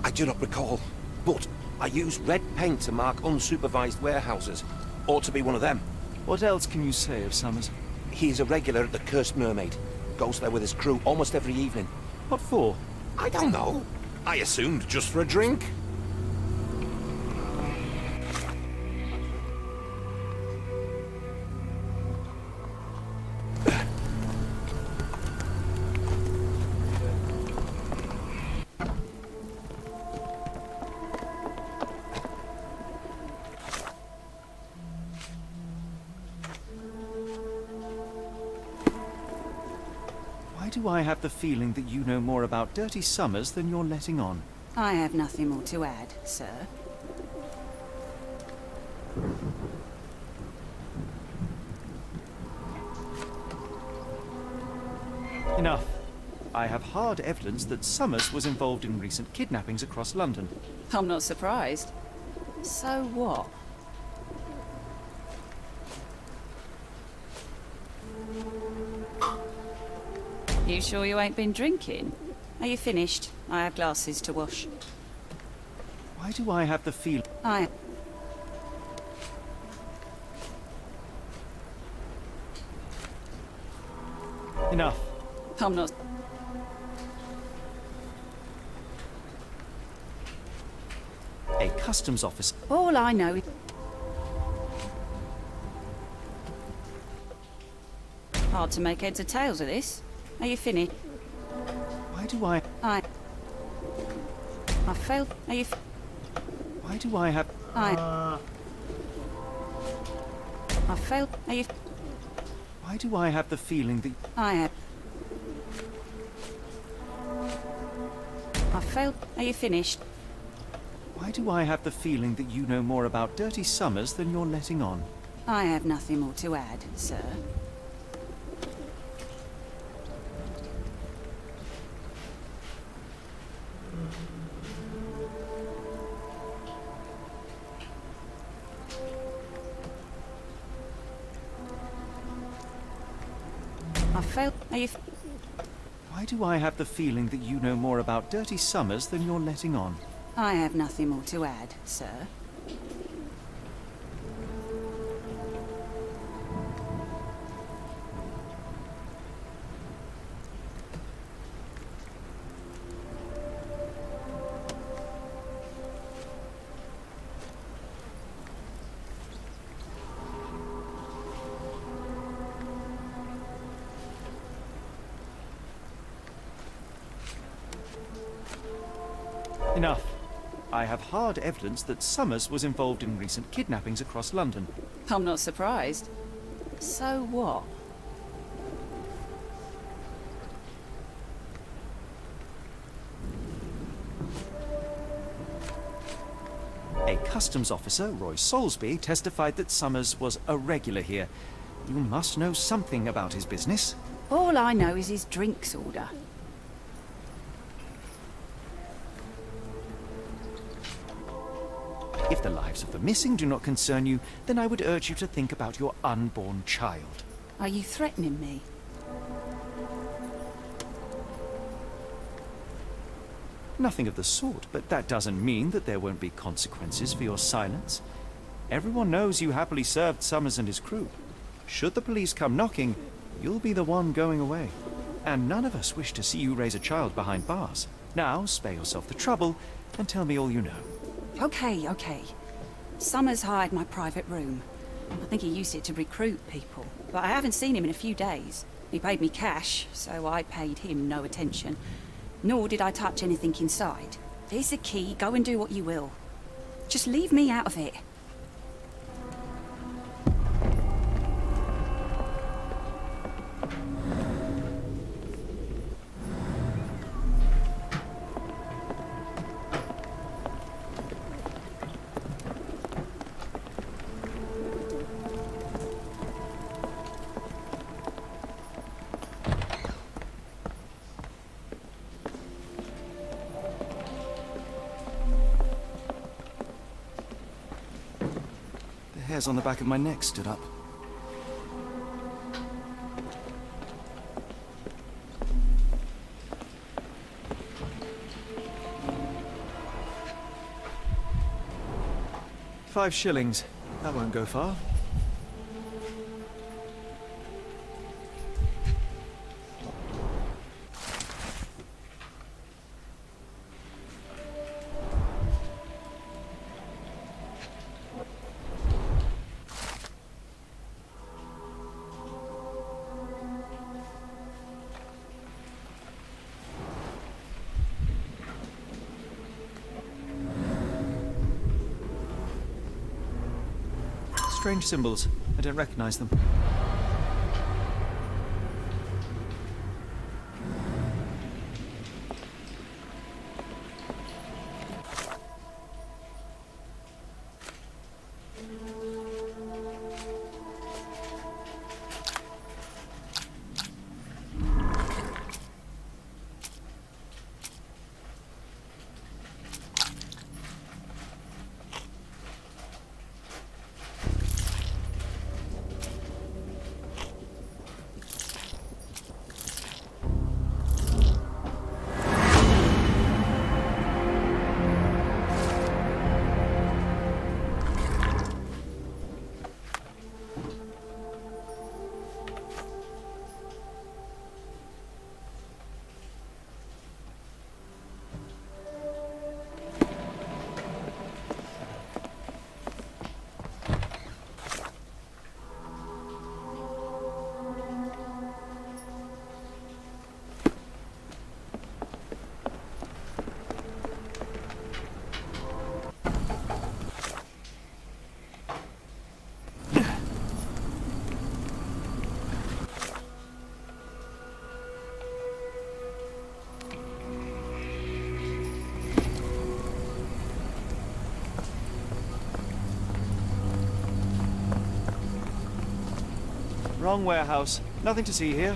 I do not recall. But I used red paint to mark unsupervised warehouses. Ought to be one of them. What else can you say of Summers? He's a regular at the Cursed Mermaid. Goes there with his crew almost every evening. What for? I don't know. I assumed just for a drink. Why do I have the feeling that you know more about Dirty Summers than you're letting on? I have nothing more to add, sir. Enough. I have hard evidence that Summers was involved in recent kidnappings across London. I'm not surprised. So what? You sure you ain't been drinking? Are you finished? I have glasses to wash. Why do I have the feeling... Enough. I'm not... A customs officer... All I know is... Hard to make heads or tails of this. Are you finished? Why do I... I failed. Are you... Why do I have... I failed. Are you... Why do I have the feeling that... I have... I failed. Are you finished? Why do I have the feeling that you know more about Dirty Summers than you're letting on? I have nothing more to add, sir. I failed. Are you... Why do I have the feeling that you know more about Dirty Summers than you're letting on? I have nothing more to add, sir. Enough. I have hard evidence that Summers was involved in recent kidnappings across London. I'm not surprised. So what? A customs officer, Roy Soulsby, testified that Summers was a regular here. You must know something about his business. All I know is his drinks order. If the lives of the missing do not concern you, then I would urge you to think about your unborn child. Are you threatening me? Nothing of the sort, but that doesn't mean that there won't be consequences for your silence. Everyone knows you happily served Summers and his crew. Should the police come knocking, you'll be the one going away. And none of us wish to see you raise a child behind bars. Now, spare yourself the trouble and tell me all you know. Okay, okay. Summers hired my private room. I think he used it to recruit people, but I haven't seen him in a few days. He paid me cash, so I paid him no attention. Nor did I touch anything inside. Here's the key, go and do what you will. Just leave me out of it. The hairs on the back of my neck stood up. £5. That won't go far. Strange symbols. I don't recognize them. Wrong warehouse. Nothing to see here.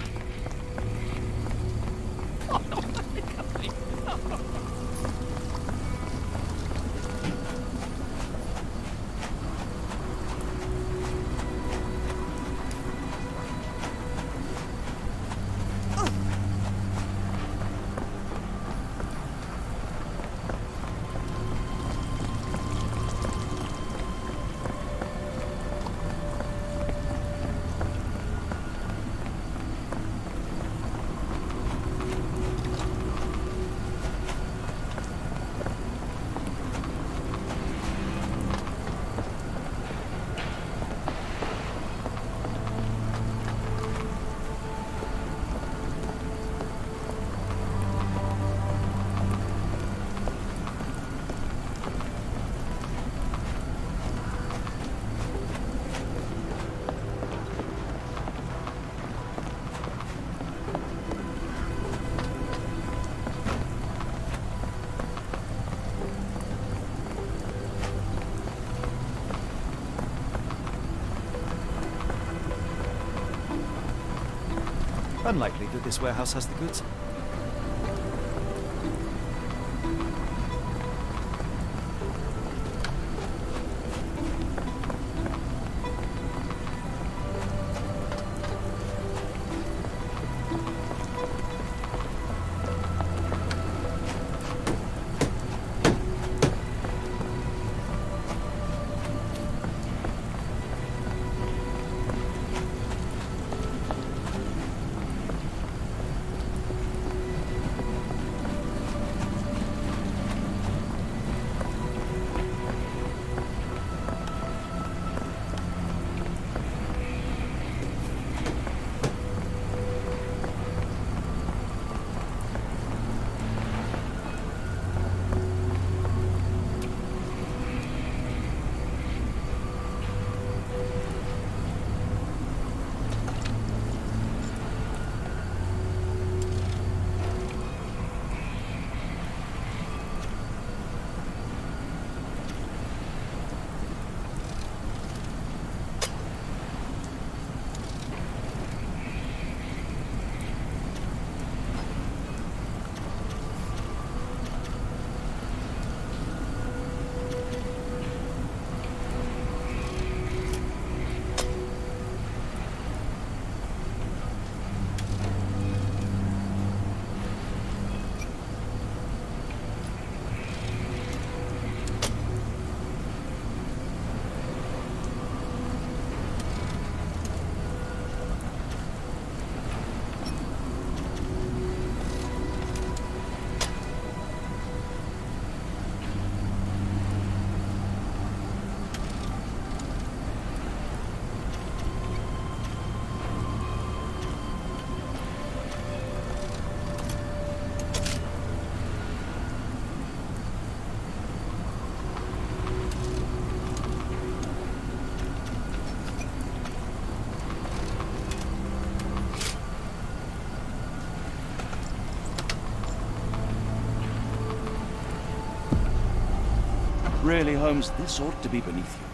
Unlikely that this warehouse has the goods. Really, Holmes, this ought to be beneath you.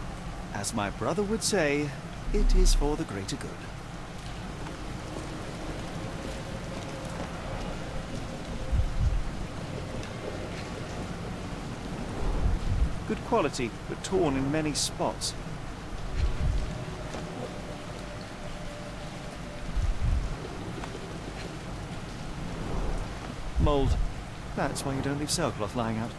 As my brother would say, it is for the greater good. Good quality, but torn in many spots. Mold. That's why you don't leave sailcloth lying out.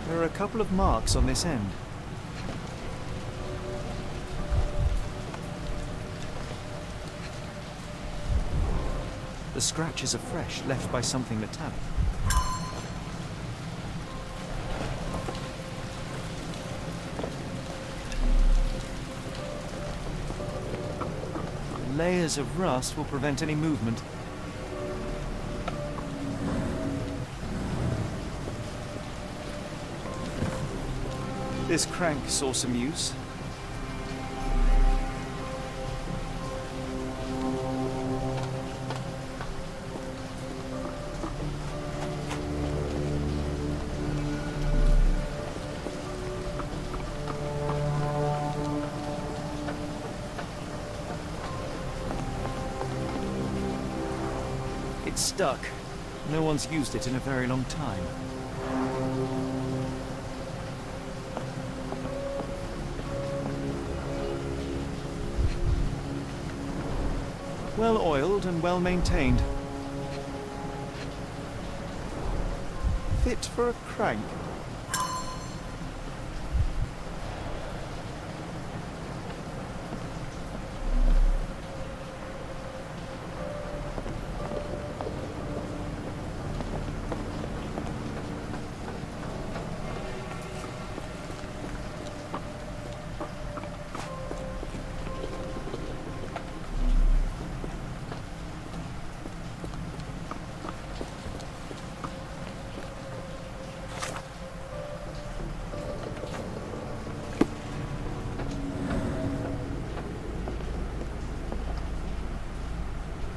There are a couple of marks on this end. The scratches are fresh, left by something metallic. Layers of rust will prevent any movement. This crank saw some use. It's stuck. No one's used it in a very long time. Well oiled and well maintained. Fit for a crank.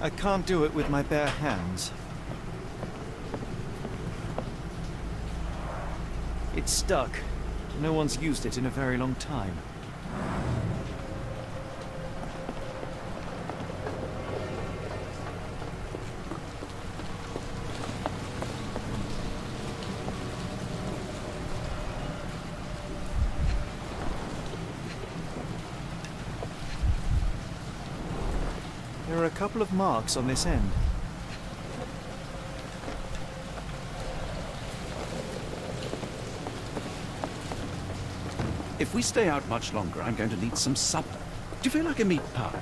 I can't do it with my bare hands. It's stuck. No one's used it in a very long time. There are a couple of marks on this end. If we stay out much longer, I'm going to need some supper. Do you feel like a meat pie?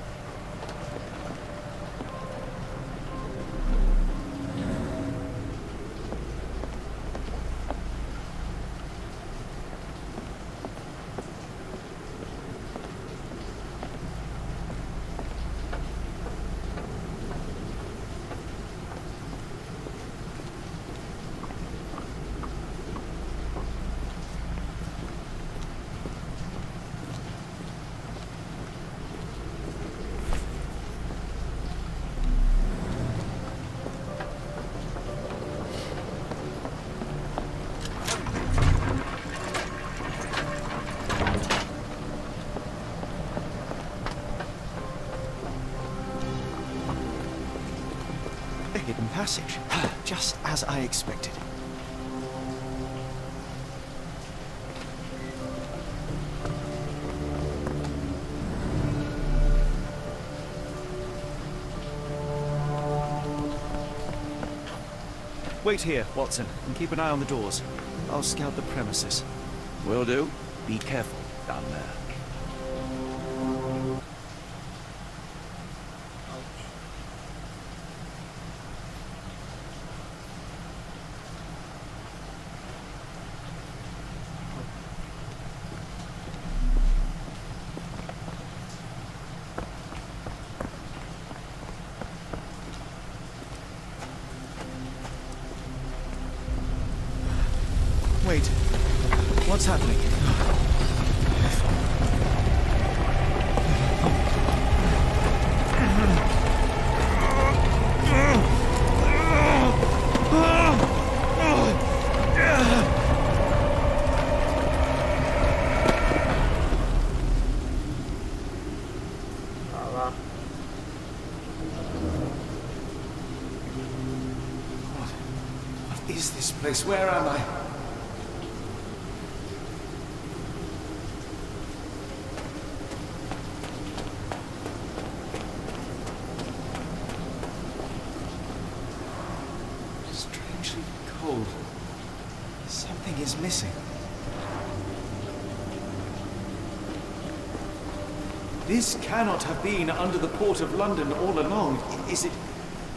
A hidden passage, just as I expected. Wait here, Watson, and keep an eye on the doors. I'll scout the premises. Will do. Be careful down there. is this place? Where am I? Strangely cold. Something is missing. This cannot have been under the port of London all along. Is it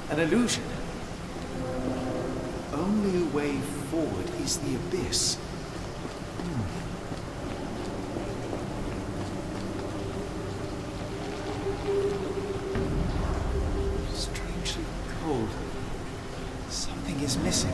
an illusion? Only way forward is the abyss. Strangely cold. Something is missing.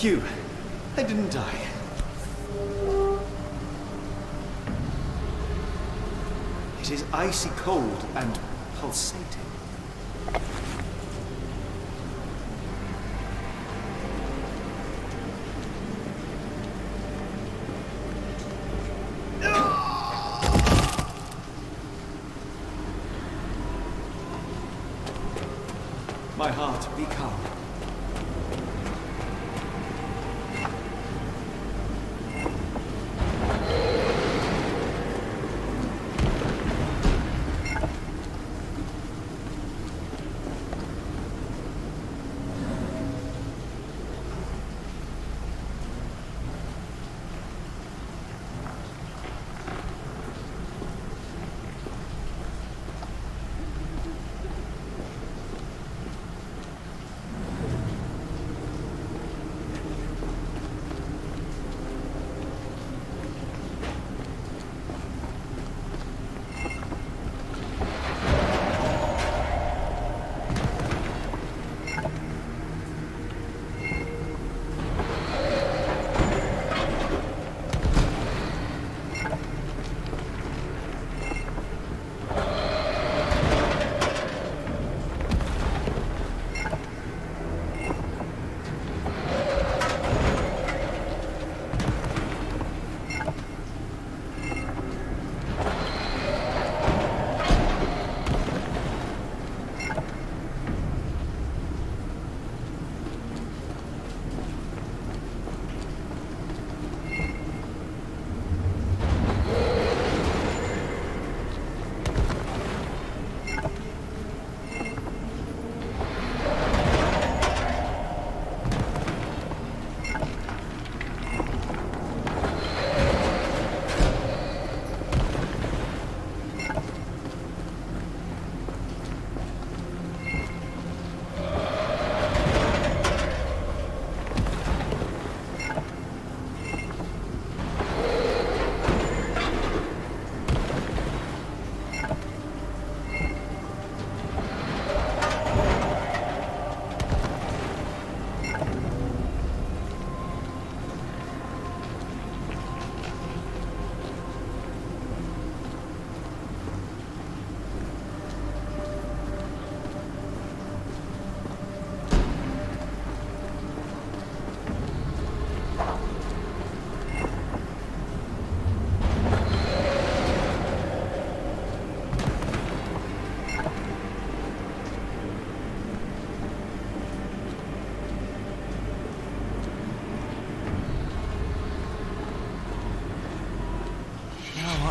Phew, I didn't die. It is icy cold and pulsating. My heart, be calm.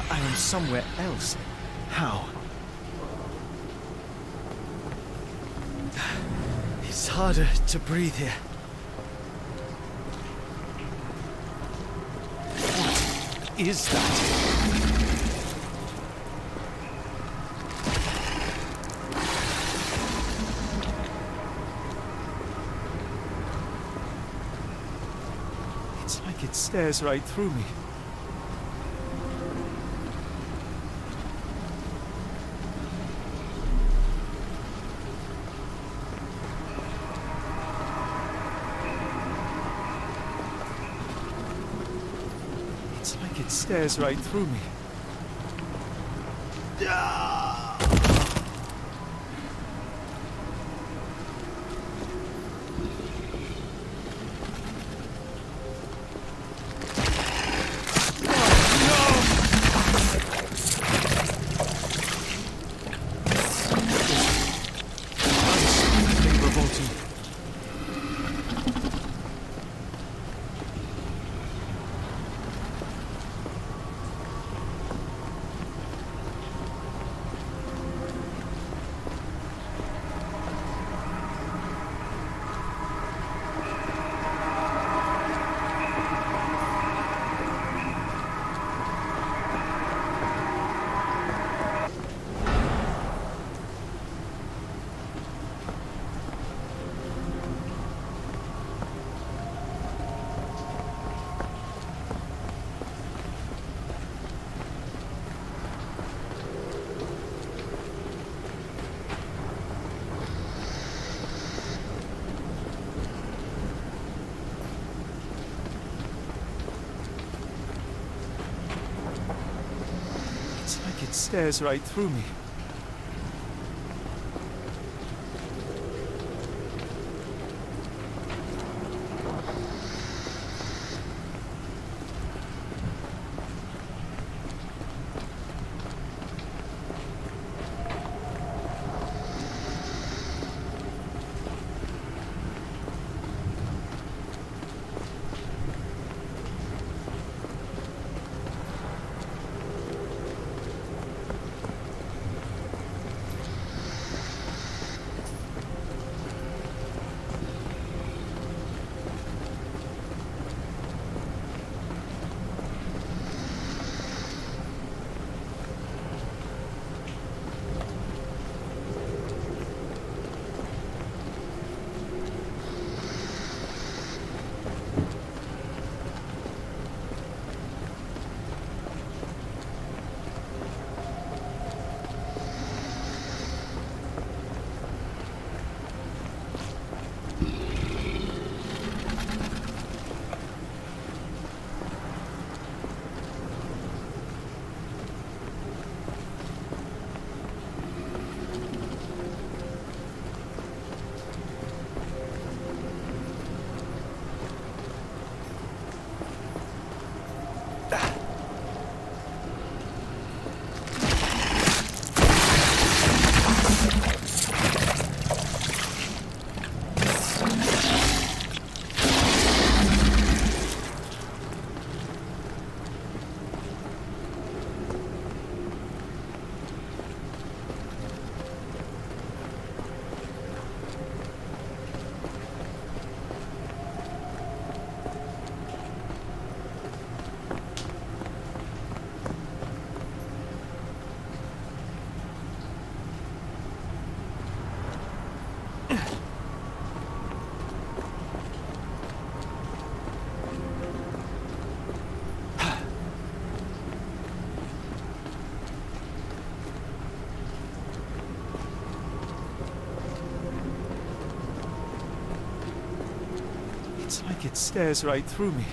I am somewhere else. How? It's harder to breathe here. What is that? It's like it stares right through me. It's like it stares right through me. it stares right through me. It's like it stares right through me.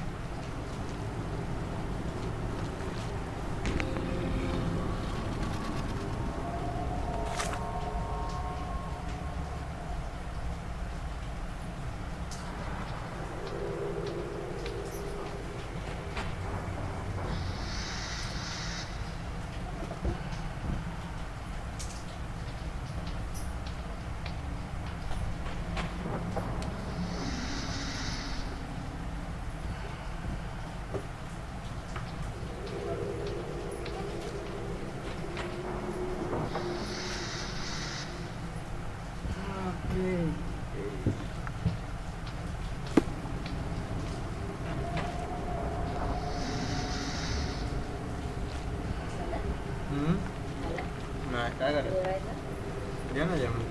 नाही काय करायचं घ्या ना जेवण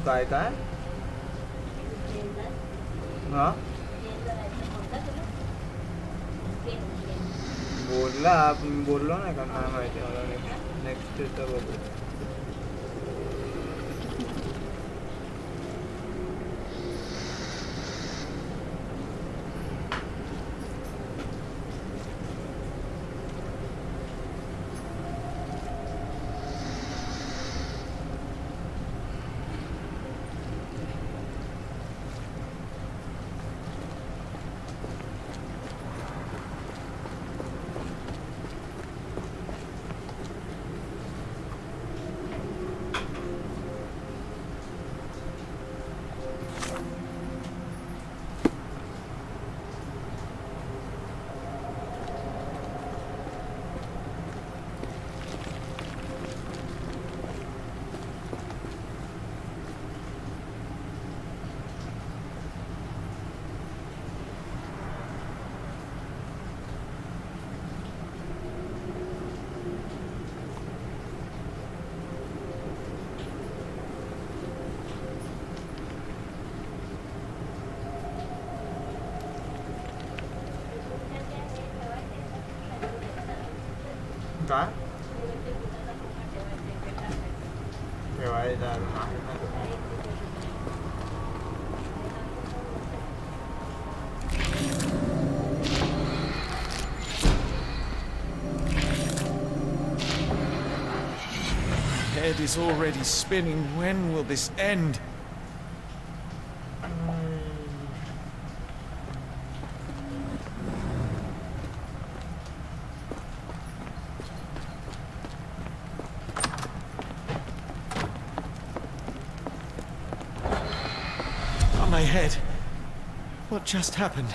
काय काय हा बोलला आपण बोललो नाही का नाही माहिती मला नेक्स्ट डेटं बघू काय ठेवायला head is already spinning. When will this end? On my head. What just happened?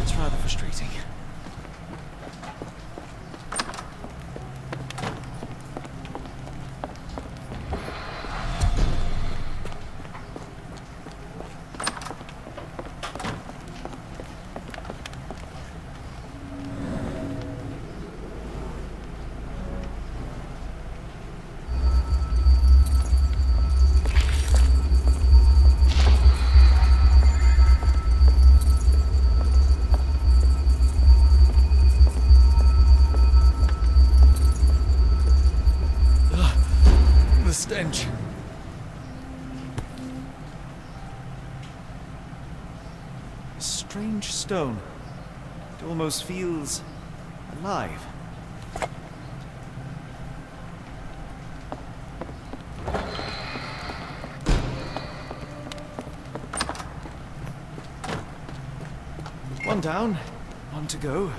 It's rather frustrating. The stench. A strange stone. It almost feels alive. One down, one to go.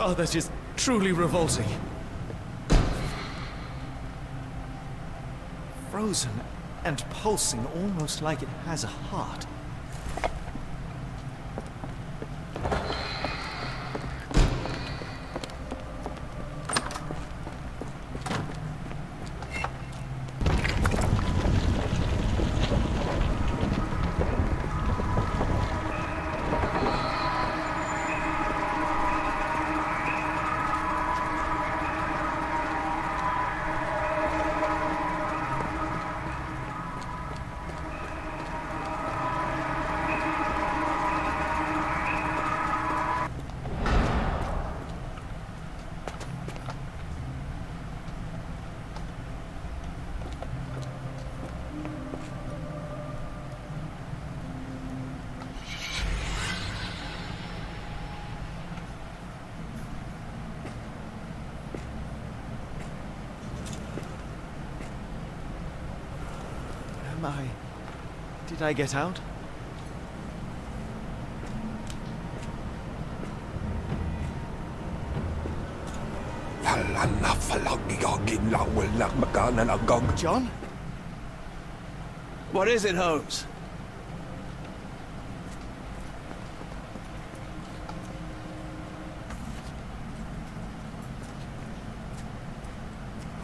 Oh, that is truly revolting. Frozen and pulsing, almost like it has a heart. Did I get out? John? What is it, Holmes?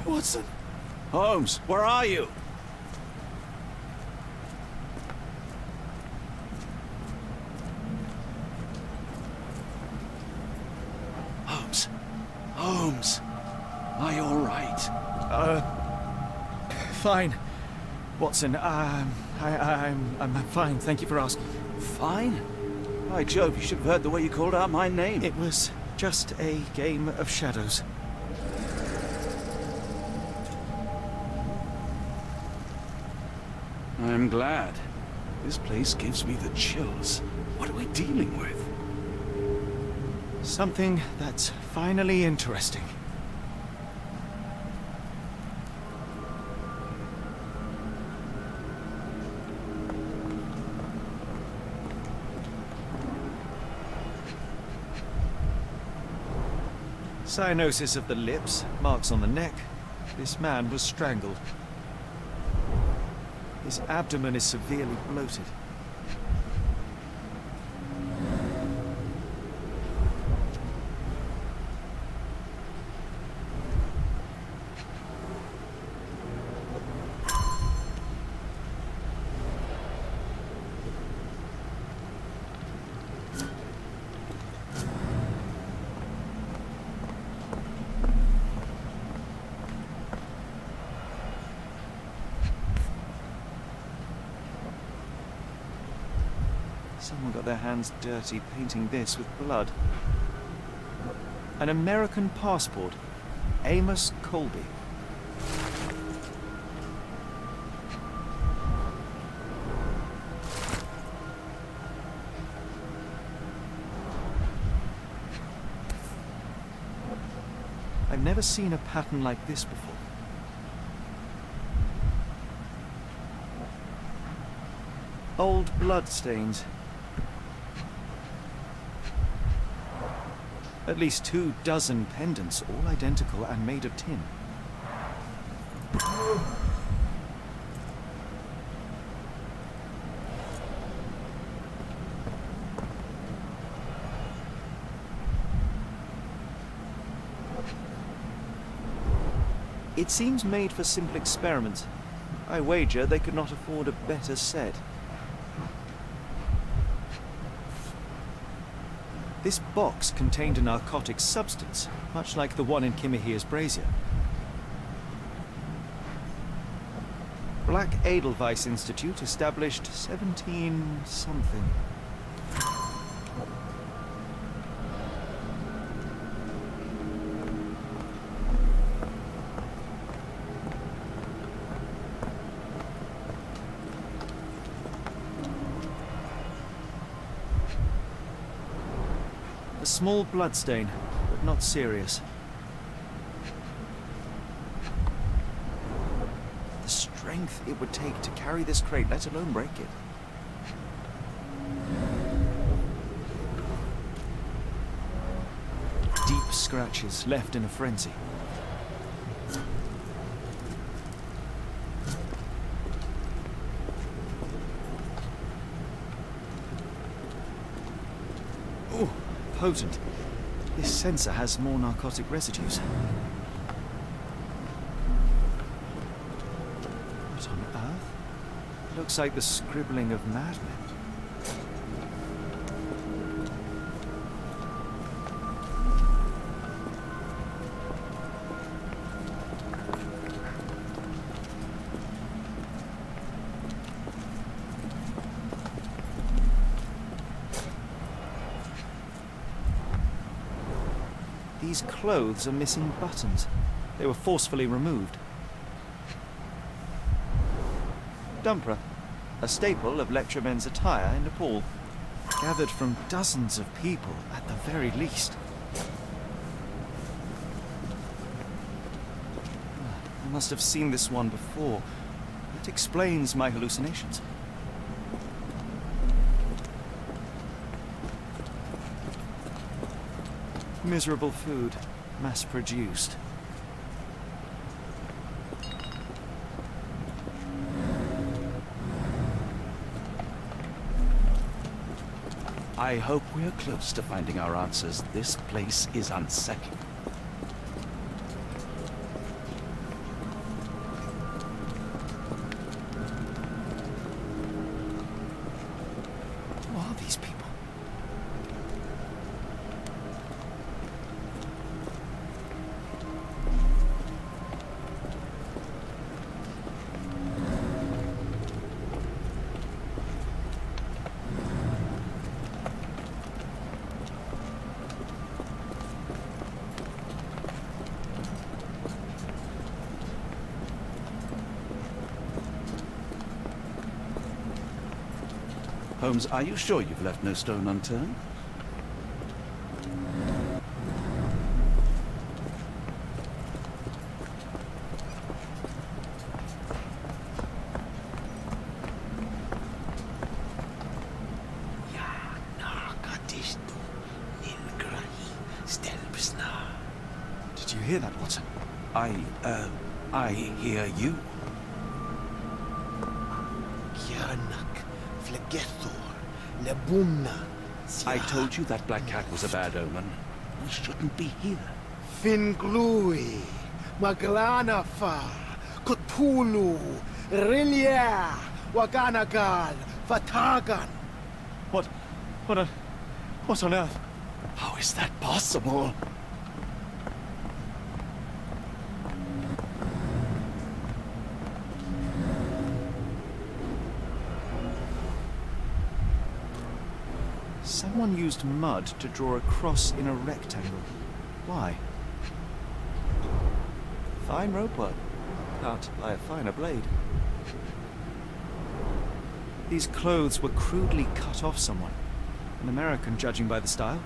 Watson! Holmes, where are you? Holmes, are you all right? Fine. Watson, I'm fine. Thank you for asking. Fine? By Jove, you should have heard the way you called out my name. It was just a game of shadows. I'm glad. This place gives me the chills. What are we dealing with? Something that's finally interesting. Cyanosis of the lips, marks on the neck. This man was strangled. His abdomen is severely bloated. Someone got their hands dirty painting this with blood. An American passport. Amos Colby. I've never seen a pattern like this before. Old blood stains. At least 24 pendants, all identical and made of tin. It seems made for simple experiments. I wager they could not afford a better set. This box contained a narcotic substance, much like the one in Kimihia's brazier. Black Edelweiss Institute, established 17-something. A small bloodstain, but not serious. The strength it would take to carry this crate, let alone break it. Deep scratches left in a frenzy. Oh, potent. This sensor has more narcotic residues. What on earth? Looks like the scribbling of madmen. These clothes are missing buttons. They were forcefully removed. Dumpra, a staple of lecturemen's attire in Nepal, gathered from dozens of people at the very least. I must have seen this one before. It explains my hallucinations. Miserable food, mass-produced. I hope we're close to finding our answers. This place is unsettling. Who are these people? Holmes, are you sure you've left no stone unturned? Did you hear that, Watson? I hear you. I told you that black cat was a bad omen. We shouldn't be here. Finglui, Maglanafa, Kutulu, Rilia, Waganagal, Fatagan. What on earth? How is that possible? Someone used mud to draw a cross in a rectangle. Why? Fine rope work. Cut by a finer blade. These clothes were crudely cut off someone. An American, judging by the style.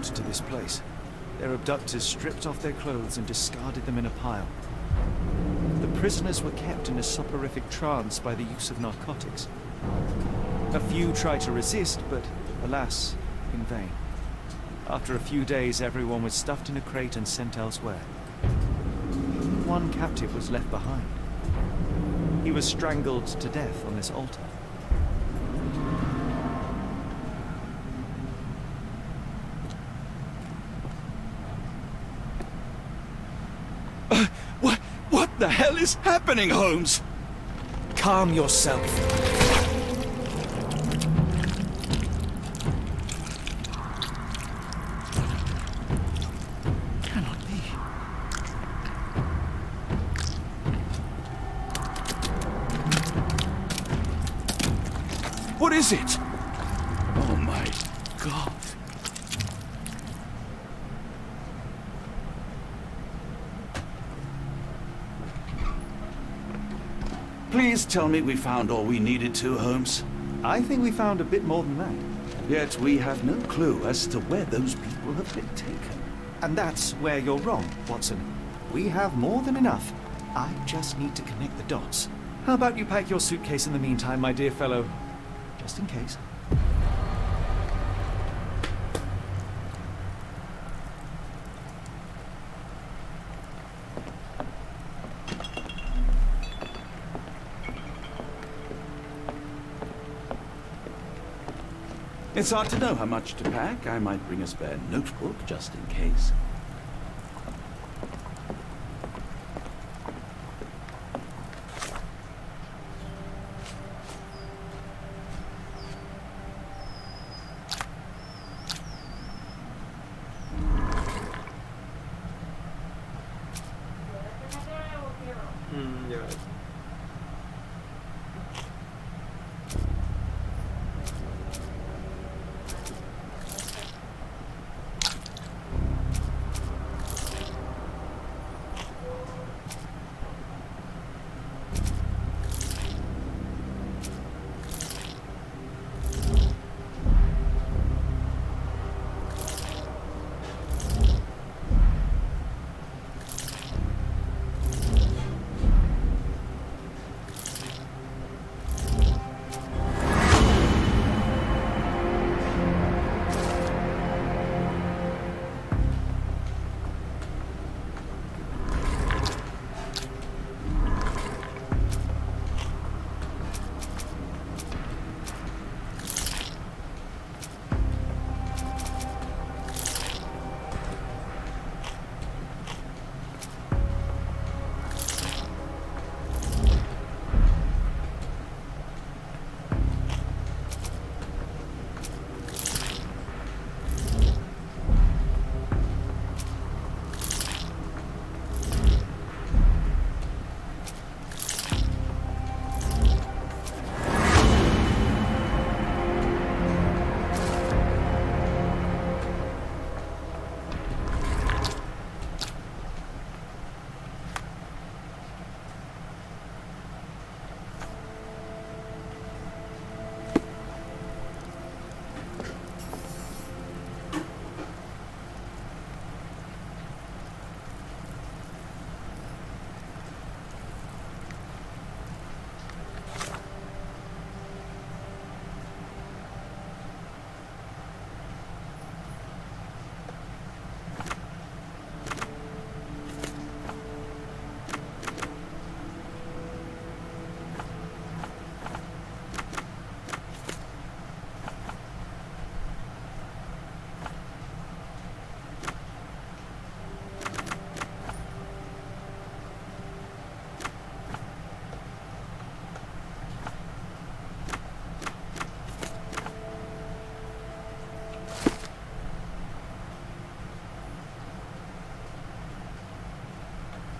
brought to this place. Their abductors stripped off their clothes and discarded them in a pile. The prisoners were kept in a soporific trance by the use of narcotics. A few tried to resist, but alas, in vain. After a few days, everyone was stuffed in a crate and sent elsewhere. Only one captive was left behind. He was strangled to death on this altar. What the hell is happening, Holmes? Calm yourself. Cannot be. What is it? Oh my God. Please tell me we found all we needed to, Holmes. I think we found a bit more than that. Yet we have no clue as to where those people have been taken. And that's where you're wrong, Watson. We have more than enough. I just need to connect the dots. How about you pack your suitcase in the meantime, my dear fellow? Just in case. It's hard to know how much to pack. I might bring a spare notebook just in case. Yeah.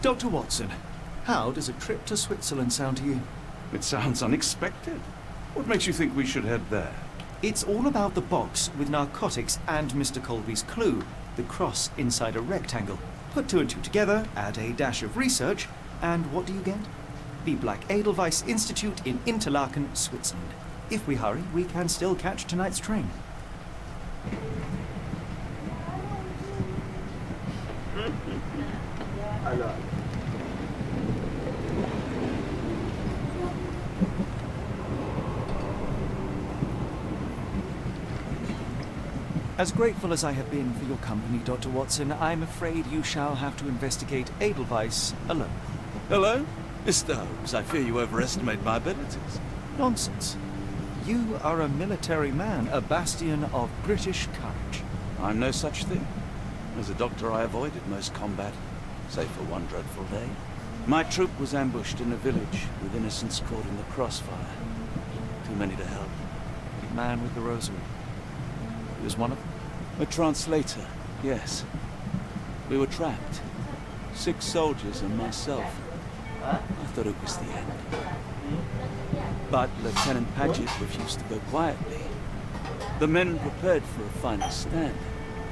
Dr. Watson, how does a trip to Switzerland sound to you? It sounds unexpected. What makes you think we should head there? It's all about the box with narcotics and Mr. Colby's clue, the cross inside a rectangle. Put two and two together, add a dash of research, and what do you get? The Black Edelweiss Institute in Interlaken, Switzerland. If we hurry, we can still catch tonight's train. As grateful as I have been for your company, Dr. Watson, I'm afraid you shall have to investigate Edelweiss alone. Hello? Mr. Holmes, I fear you overestimate my abilities. Nonsense. You are a military man, a bastion of British courage. I'm no such thing. As a doctor, I avoided most combat, save for one dreadful day. My troop was ambushed in a village, with innocents caught in the crossfire. Too many to help. The man with the rosary. He was one of them? A translator, yes. We were trapped. 6 soldiers and myself. I thought it was the end. But Lieutenant Paget refused to go quietly. The men prepared for a final stand.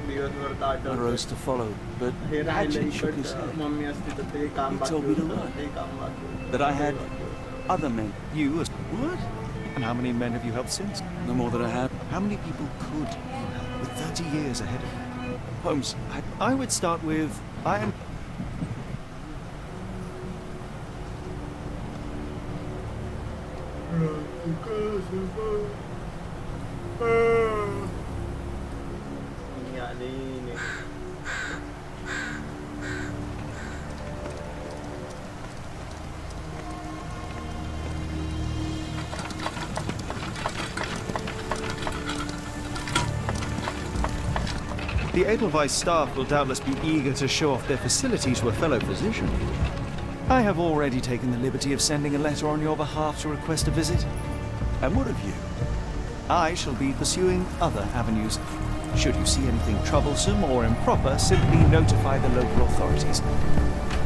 I rose to follow, but Paget shook his head. He told me to run. That I had other men. You as what? And how many men have you helped since? No more than I have. How many people could you help with 30 years ahead of you? Holmes, I would start with, I am... The Edelweiss staff will doubtless be eager to show off their facilities to a fellow physician. I have already taken the liberty of sending a letter on your behalf to request a visit. And what of you? I shall be pursuing other avenues. Should you see anything troublesome or improper, simply notify the local authorities.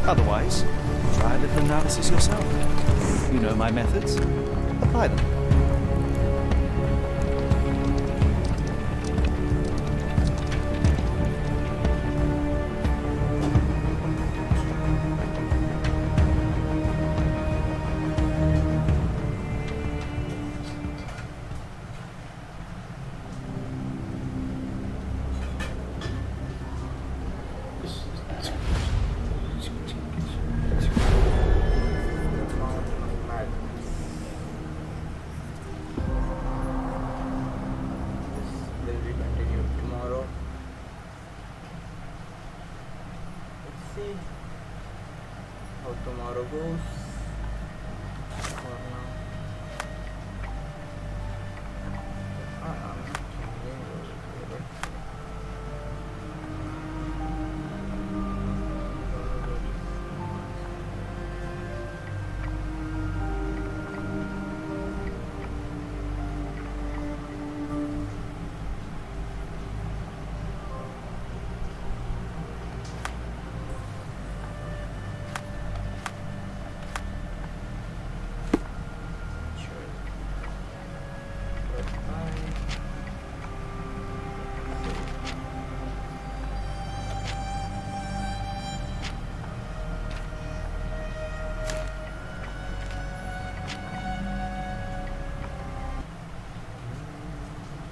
Otherwise, try a little analysis yourself. You know my methods. Apply them. Will be continued tomorrow. Let's see how tomorrow goes.